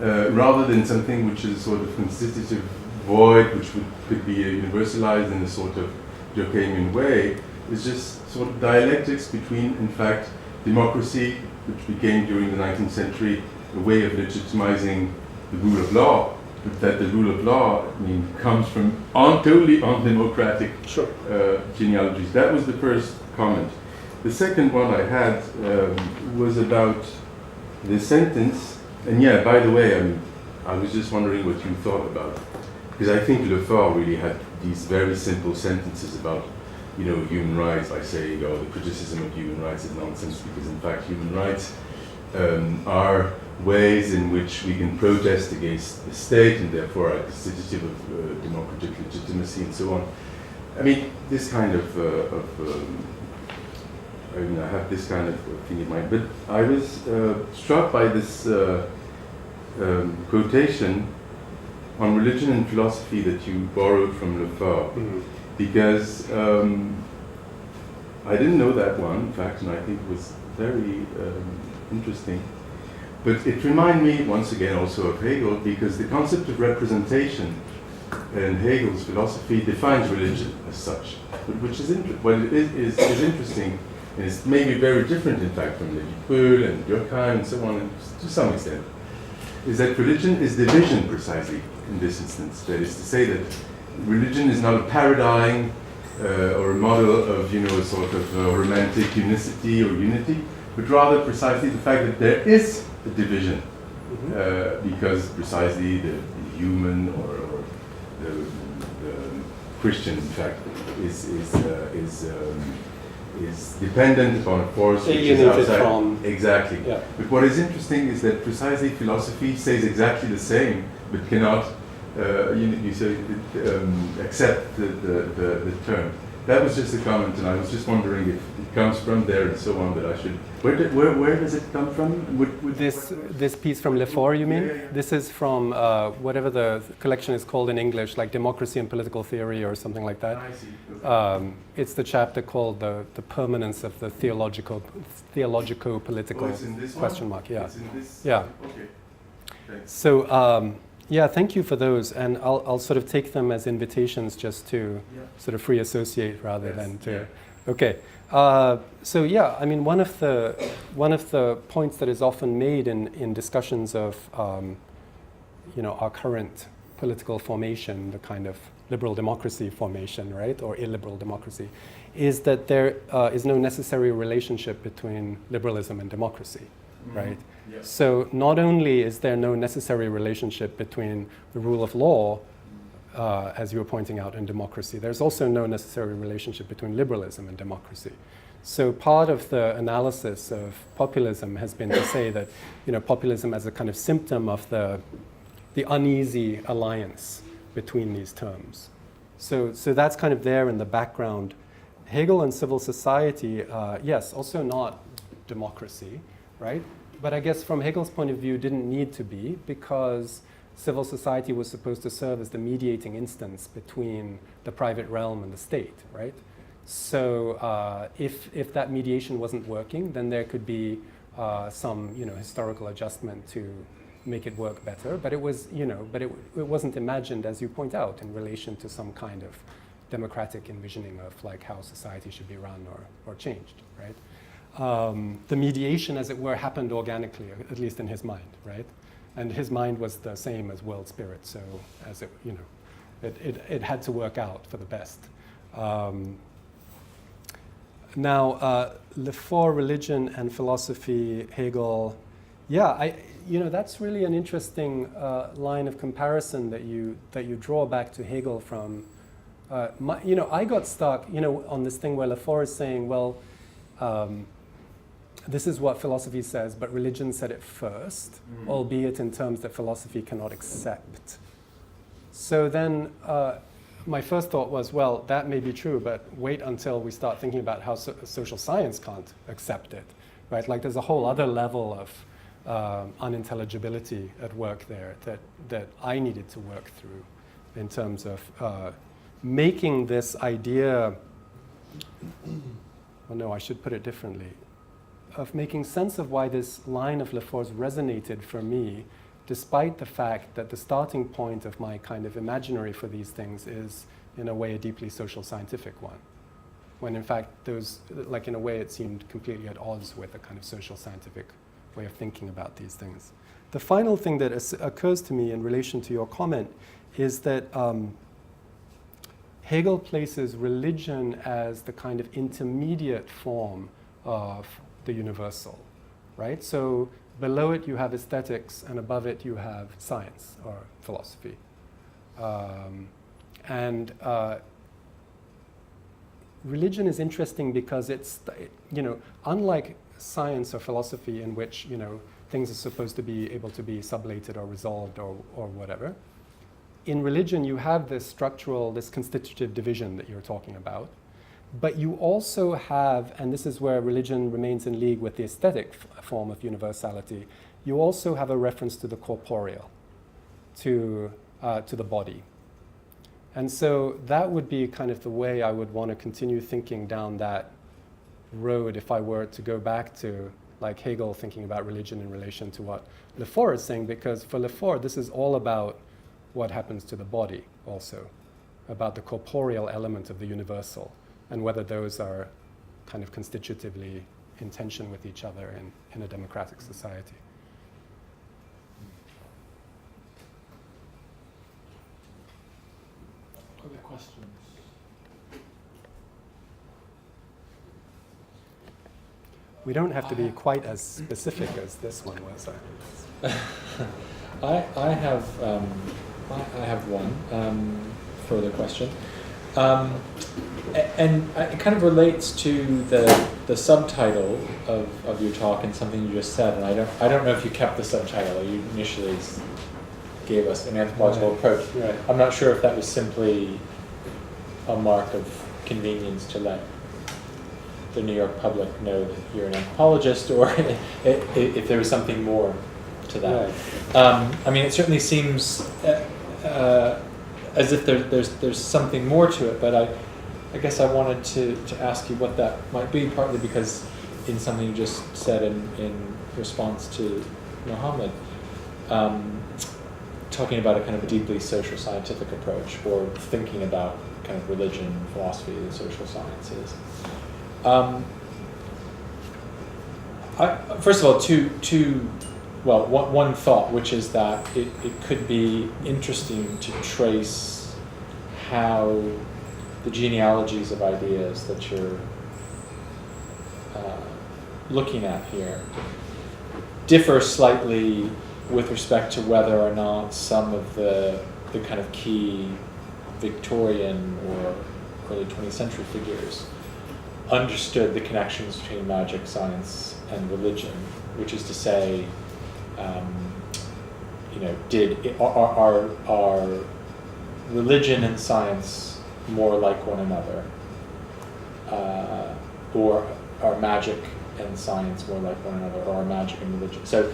rather than something which is a sort of constitutive void, which could be universalized in a sort of Durkheimian way, is just sort of dialectics between, in fact, democracy, which became during the 19th century a way of legitimizing the rule of law, but that the rule of law, comes from totally undemocratic genealogies. That was the first comment. The second one I had was about the sentence, and yeah, by the way, I was just wondering what you thought about it, because I think Lefort really had these very simple sentences about, human rights by saying, the criticism of human rights is nonsense, because in fact human rights are ways in which we can protest against the state and therefore are constitutive of democratic legitimacy and so on. This kind of, I have this kind of thing in mind, but I was struck by this quotation on religion and philosophy that you borrowed from Lefort, because I didn't know that one, in fact, and I think it was very interesting. But it reminded me, once again, also of Hegel, because the concept of representation in Hegel's philosophy defines religion as such, but which is interesting, and it's maybe very different, in fact, from Lévi-Paul and Durkheim and so on, and to some extent, is that religion is division precisely in this instance. That is to say that religion is not a paradigm or a model of, a sort of romantic unicity or unity, but rather precisely the fact that there is a division, because precisely the human or the Christian, in fact, is dependent upon a force which is outside. Exactly. Yeah. But what is interesting is that precisely philosophy says exactly the same, but cannot accept the term. That was just a comment, and I was just wondering if it comes from there and so on. But I should. Where does it come from? This piece from Lefort, you mean? Yeah. This is from whatever the collection is called in English, like Democracy and Political Theory or something like that. I see. Okay. It's the chapter called the permanence of the theological political question mark. Yeah. It's in this. Yeah. Okay. Thanks. So. Yeah, thank you for those, and I'll sort of take them as invitations just to sort of free associate rather than to. Yeah. Okay, so yeah, one of the points that is often made in discussions of our current political formation, the kind of liberal democracy formation, right, or illiberal democracy, is that there is no necessary relationship between liberalism and democracy, right? Yes. So not only is there no necessary relationship between the rule of law, as you were pointing out, and democracy, there's also no necessary relationship between liberalism and democracy. So part of the analysis of populism has been to say that populism as a kind of symptom of the uneasy alliance between these terms. So that's kind of there in the background. Hegel and civil society, yes, also not democracy, right? But I guess from Hegel's point of view, didn't need to be, because civil society was supposed to serve as the mediating instance between the private realm and the state, right? So if that mediation wasn't working, then there could be some historical adjustment to make it work better. But it was it wasn't imagined, as you point out, in relation to some kind of democratic envisioning of like how society should be run or changed, right? The mediation, as it were, happened organically, at least in his mind, right? And his mind was the same as world spirit, so as it had to work out for the best. Now, Lefort, religion and philosophy, Hegel, yeah, that's really an interesting line of comparison that you draw back to Hegel from. I got stuck, on this thing where Lefort is saying, well. This is what philosophy says, but religion said it first, albeit in terms that philosophy cannot accept. So then my first thought was, well, that may be true, but wait until we start thinking about how social science can't accept it, right? Like there's a whole other level of unintelligibility at work there that I needed to work through in terms of making this idea, oh no, I should put it differently. making sense of why this line of Lefort's resonated for me, despite the fact that the starting point of my kind of imaginary for these things is, in a way, a deeply social scientific one. When in fact, those, like in a way, it seemed completely at odds with a kind of social scientific way of thinking about these things. The final thing that occurs to me in relation to your comment is that Hegel places religion as the kind of intermediate form of the universal, right? So below it you have aesthetics, and above it you have science or philosophy. Religion is interesting because it's, unlike science or philosophy in which, things are supposed to be able to be sublated or resolved or whatever. In religion, you have this structural, this constitutive division that you're talking about, but you also have, and this is where religion remains in league with the aesthetic form of universality, you also have a reference to the corporeal, to the body. And so that would be kind of the way I would want to continue thinking down that road if I were to go back to like Hegel thinking about religion in relation to what Lefort is saying, because for Lefort this is all about what happens to the body also, about the corporeal element of the universal and whether those are kind of constitutively in tension with each other in a democratic society. Other questions? We don't have to be quite as specific as this one was. I have one further question, and it kind of relates to the subtitle of your talk and something you just said. And I don't know if you kept the subtitle. You initially gave us an anthropological approach. Right. I'm not sure if that was simply a mark of convenience to let the New York public know that you're an anthropologist, or if there was something more to that. Right. I mean, it certainly seems as if there's something more to it, but I guess I wanted to ask you what that might be, partly because in something you just said in response to Mohammed, talking about a kind of deeply social scientific approach, or thinking about kind of religion, philosophy, the social sciences. First of all, one thought, which is that it could be interesting to trace how the genealogies of ideas that you're looking at here differ slightly with respect to whether or not some of the kind of key Victorian or early 20th century figures understood the connections between magic, science, and religion, which is to say, are religion and science more like one another, or are magic and science more like one another, or are magic and religion? So,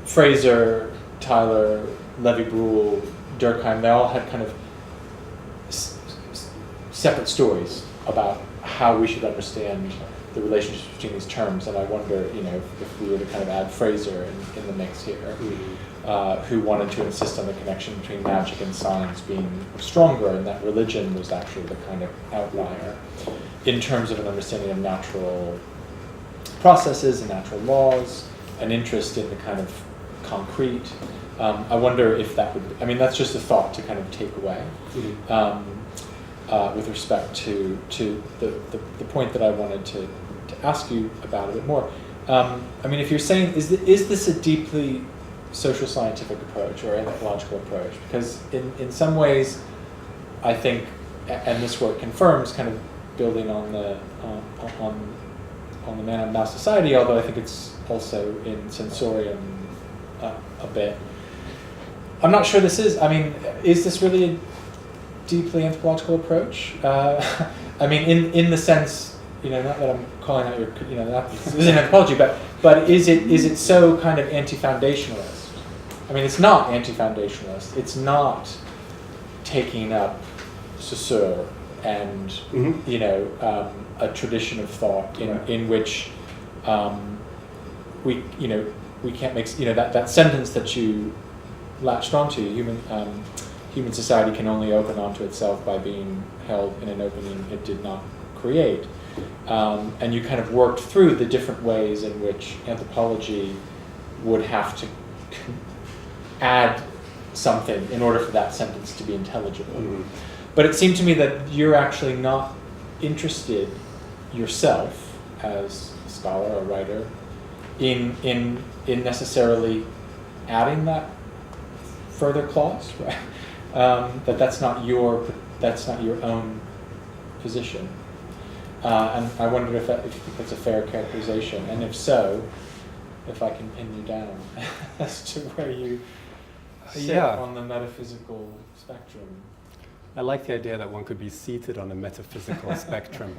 Fraser, Tyler, Levi-Brule, Durkheim, they all had kind of separate stories about how we should understand the relationships between these terms, and I wonder, if we were to kind of add Fraser in the mix here, who wanted to insist on the connection between magic and science being stronger, and that religion was actually the kind of outlier in terms of an understanding of natural processes and natural laws, an interest in the kind of concrete. I wonder if that would, that's just a thought to kind of take away. With respect to the point that I wanted to ask you about a bit more. If you're saying, is this a deeply social scientific approach or anthropological approach? Because in some ways, I think, and this work confirms, kind of building on the Man of Mass Society, although I think it's also in Sensorium a bit. I'm not sure this is. Is this really a deeply anthropological approach? In the sense, not that I'm calling out your, this isn't anthropology, but is it so kind of anti-foundationalist? It's not anti-foundationalist. It's not taking up Saussure and a tradition of thought in which we can't make that sentence that you latched onto. Human society can only open onto itself by being held in an opening it did not create. And you kind of worked through the different ways in which anthropology would have to add something in order for that sentence to be intelligible. Mm-hmm. But it seemed to me that you're actually not interested yourself as a scholar or writer in necessarily adding that further clause, right? That's not your own position. And I wondered if you think that's a fair characterization, and if so, if I can pin you down as to where you sit on the metaphysical spectrum. I like the idea that one could be seated on a metaphysical spectrum.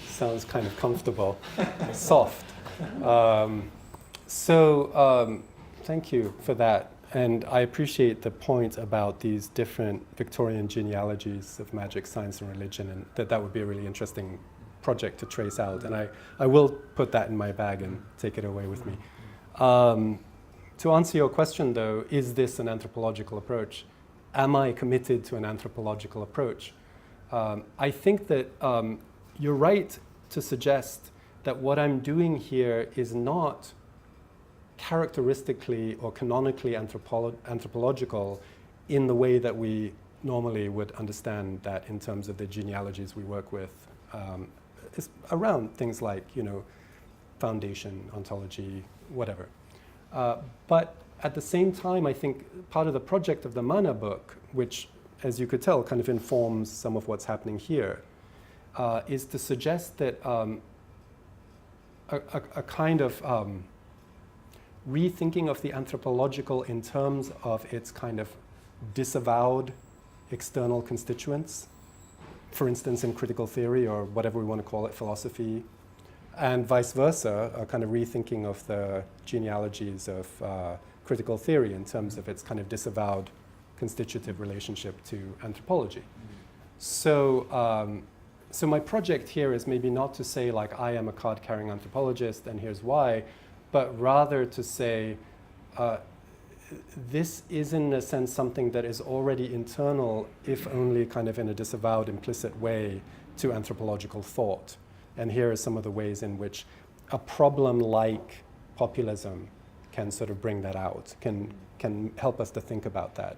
Sounds kind of comfortable, soft. Thank you for that. And I appreciate the point about these different Victorian genealogies of magic, science, and religion, and that would be a really interesting project to trace out. And I will put that in my bag and take it away with me. To answer your question, though, is this an anthropological approach? Am I committed to an anthropological approach? I think that you're right to suggest that what I'm doing here is not characteristically or canonically anthropological in the way that we normally would understand that in terms of the genealogies we work with. It's around things like, foundation, ontology, whatever. But at the same time, I think part of the project of the Mana book, which, as you could tell, kind of informs some of what's happening here, is to suggest that a kind of rethinking of the anthropological in terms of its kind of disavowed external constituents, for instance, in critical theory or whatever we want to call it, philosophy, and vice versa, a kind of rethinking of the genealogies of critical theory in terms of its kind of disavowed constitutive relationship to anthropology. So my project here is maybe not to say, like, I am a card-carrying anthropologist and here's why, but rather to say, this is in a sense something that is already internal, if only kind of in a disavowed, implicit way, to anthropological thought. And here are some of the ways in which a problem like populism can sort of bring that out, can help us to think about that.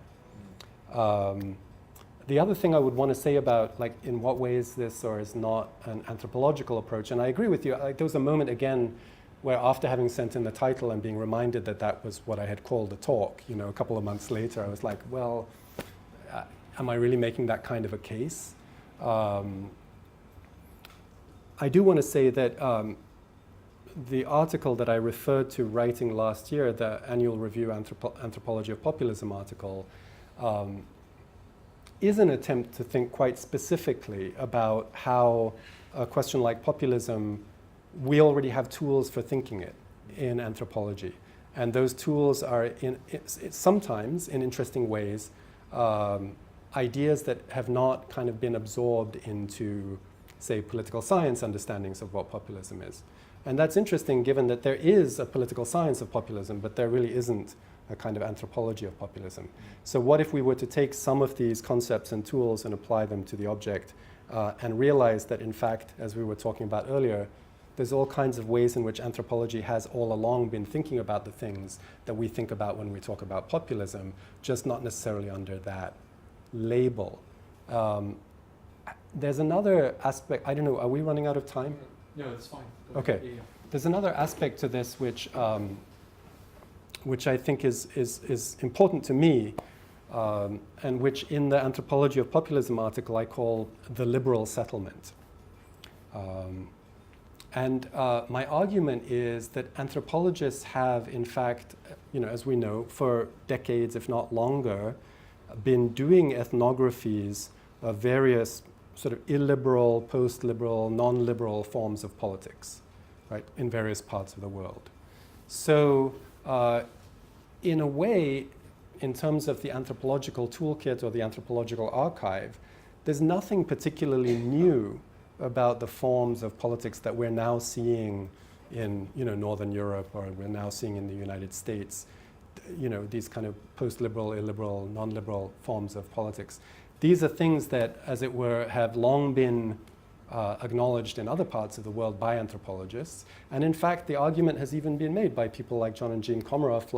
The other thing I would want to say about, like, in what ways this or is not an anthropological approach, and I agree with you, there was a moment again where after having sent in the title and being reminded that that was what I had called the talk, a couple of months later, I was like, well, am I really making that kind of a case? I do want to say that the article that I referred to writing last year, the annual review Anthropology of Populism article, is an attempt to think quite specifically about how a question like populism, we already have tools for thinking it in anthropology. And those tools are sometimes, in interesting ways, ideas that have not kind of been absorbed into, say, political science understandings of what populism is. And that's interesting given that there is a political science of populism, but there really isn't a kind of anthropology of populism. So what if we were to take some of these concepts and tools and apply them to the object and realize that, in fact, as we were talking about earlier, there's all kinds of ways in which anthropology has all along been thinking about the things that we think about when we talk about populism, just not necessarily under that label. There's another aspect, I don't know, are we running out of time? No, that's fine. Okay. Yeah. There's another aspect to this which I think is important to me, and which in the Anthropology of Populism article I call the liberal settlement. And my argument is that anthropologists have, in fact, as we know, for decades, if not longer, been doing ethnographies of various sort of illiberal, post-liberal, non-liberal forms of politics, right, in various parts of the world. So in a way, in terms of the anthropological toolkit or the anthropological archive, there's nothing particularly new about the forms of politics that we're now seeing in Northern Europe, or we're now seeing in the United States, these kind of post-liberal, illiberal, non-liberal forms of politics. These are things that, as it were, have long been acknowledged in other parts of the world by anthropologists. And in fact, the argument has even been made by people like John and Jean Komaroff,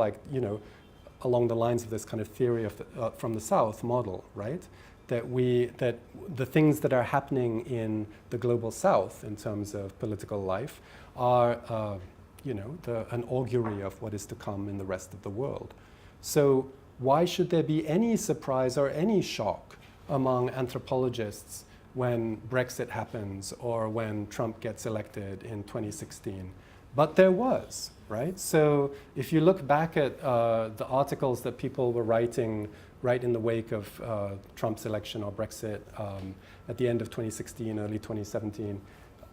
along the lines of this kind of theory of from the South model, right? That the things that are happening in the global South in terms of political life are, an augury of what is to come in the rest of the world. So why should there be any surprise or any shock among anthropologists when Brexit happens or when Trump gets elected in 2016? But there was, right? So if you look back at the articles that people were writing right in the wake of Trump's election or Brexit at the end of 2016, early 2017,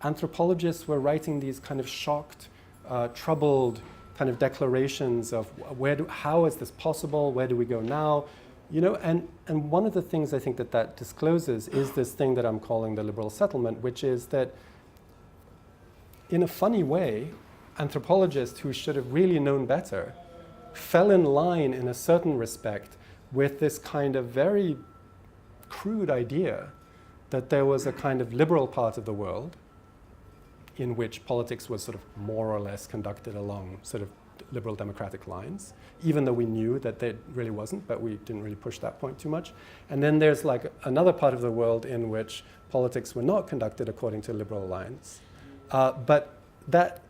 anthropologists were writing these kind of shocked, troubled kind of declarations of how is this possible? Where do we go now? And one of the things I think that discloses is this thing that I'm calling the liberal settlement, which is that in a funny way, anthropologists who should have really known better fell in line in a certain respect with this kind of very crude idea that there was a kind of liberal part of the world in which politics was sort of more or less conducted along sort of liberal democratic lines, even though we knew that it really wasn't, but we didn't really push that point too much. And then there's like another part of the world in which politics were not conducted according to liberal lines. But that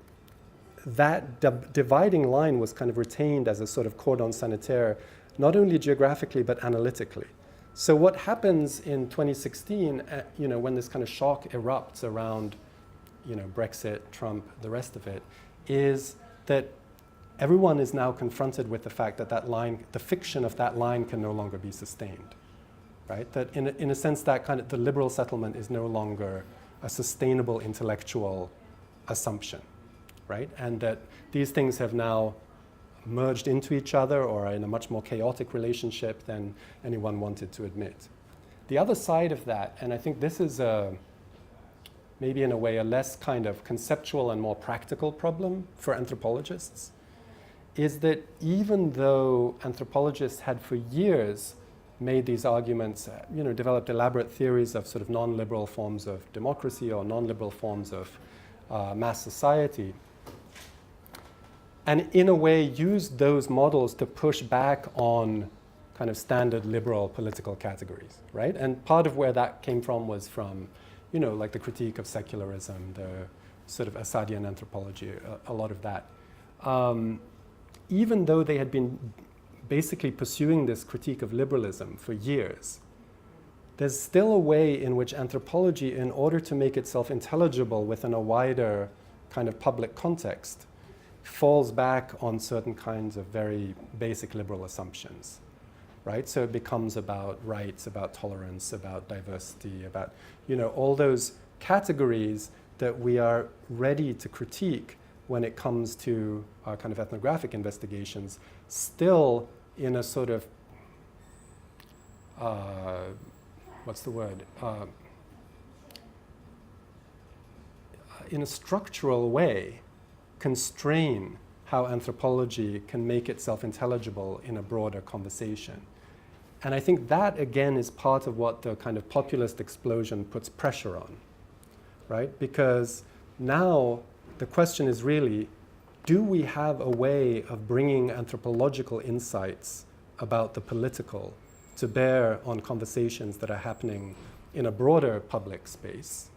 dividing line was kind of retained as a sort of cordon sanitaire, not only geographically but analytically. So what happens in 2016, when this kind of shock erupts around, Brexit, Trump, the rest of it, is that everyone is now confronted with the fact that that line, the fiction of that line, can no longer be sustained, right? That in a sense, that kind of the liberal settlement is no longer a sustainable intellectual assumption, right? And that these things have now merged into each other or are in a much more chaotic relationship than anyone wanted to admit. The other side of that, and I think this is maybe in a way a less kind of conceptual and more practical problem for anthropologists, is that even though anthropologists had for years made these arguments, developed elaborate theories of sort of non-liberal forms of democracy or non-liberal forms of mass society, and in a way used those models to push back on kind of standard liberal political categories, right? And part of where that came from was from, like the critique of secularism, the sort of Assadian anthropology, a lot of that. Even though they had been basically pursuing this critique of liberalism for years, there's still a way in which anthropology, in order to make itself intelligible within a wider kind of public context, falls back on certain kinds of very basic liberal assumptions, right? So it becomes about rights, about tolerance, about diversity, about, all those categories that we are ready to critique when it comes to our kind of ethnographic investigations, still in a sort of, in a structural way, constrain how anthropology can make itself intelligible in a broader conversation. And I think that, again, is part of what the kind of populist explosion puts pressure on, right? Because now the question is really, do we have a way of bringing anthropological insights about the political to bear on conversations that are happening in a broader public space?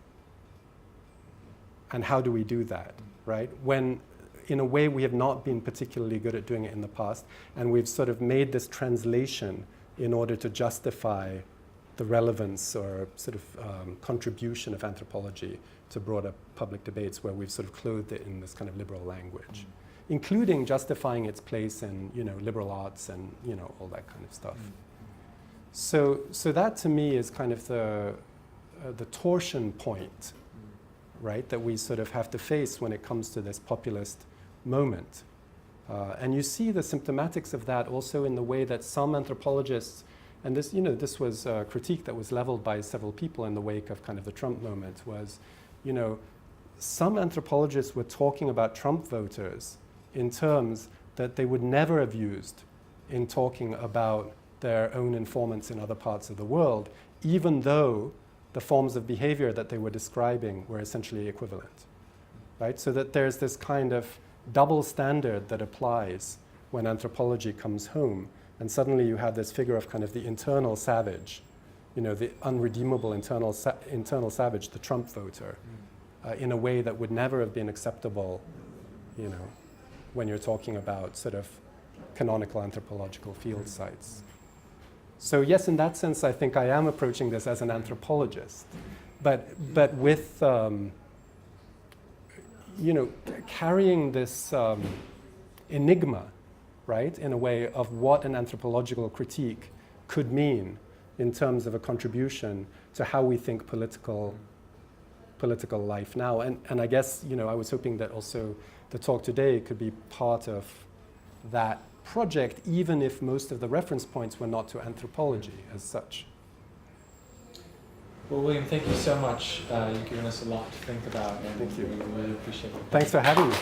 And how do we do that, right? When, in a way, we have not been particularly good at doing it in the past, and we've sort of made this translation in order to justify the relevance or sort of contribution of anthropology to broader public debates, where we've sort of clothed it in this kind of liberal language, including justifying its place in, liberal arts and, all that kind of stuff. So that to me is kind of the torsion point, right, that we sort of have to face when it comes to this populist moment. And you see the symptomatics of that also in the way that some anthropologists, and this, this was a critique that was leveled by several people in the wake of kind of the Trump moment, was, some anthropologists were talking about Trump voters in terms that they would never have used in talking about their own informants in other parts of the world, even though the forms of behavior that they were describing were essentially equivalent, right? So that there's this kind of double standard that applies when anthropology comes home, and suddenly you have this figure of kind of the internal savage, you know, the unredeemable internal savage, the Trump voter, in a way that would never have been acceptable, you know, when you're talking about sort of canonical anthropological field sites. So yes, in that sense, I think I am approaching this as an anthropologist, but with, you know, carrying this enigma, right, in a way of what an anthropological critique could mean in terms of a contribution to how we think political life now. And I guess, you know, I was hoping that also the talk today could be part of that project, even if most of the reference points were not to anthropology as such. Well, William, thank you so much. You've given us a lot to think about, and Thank you. we really appreciate it. Thanks for having me.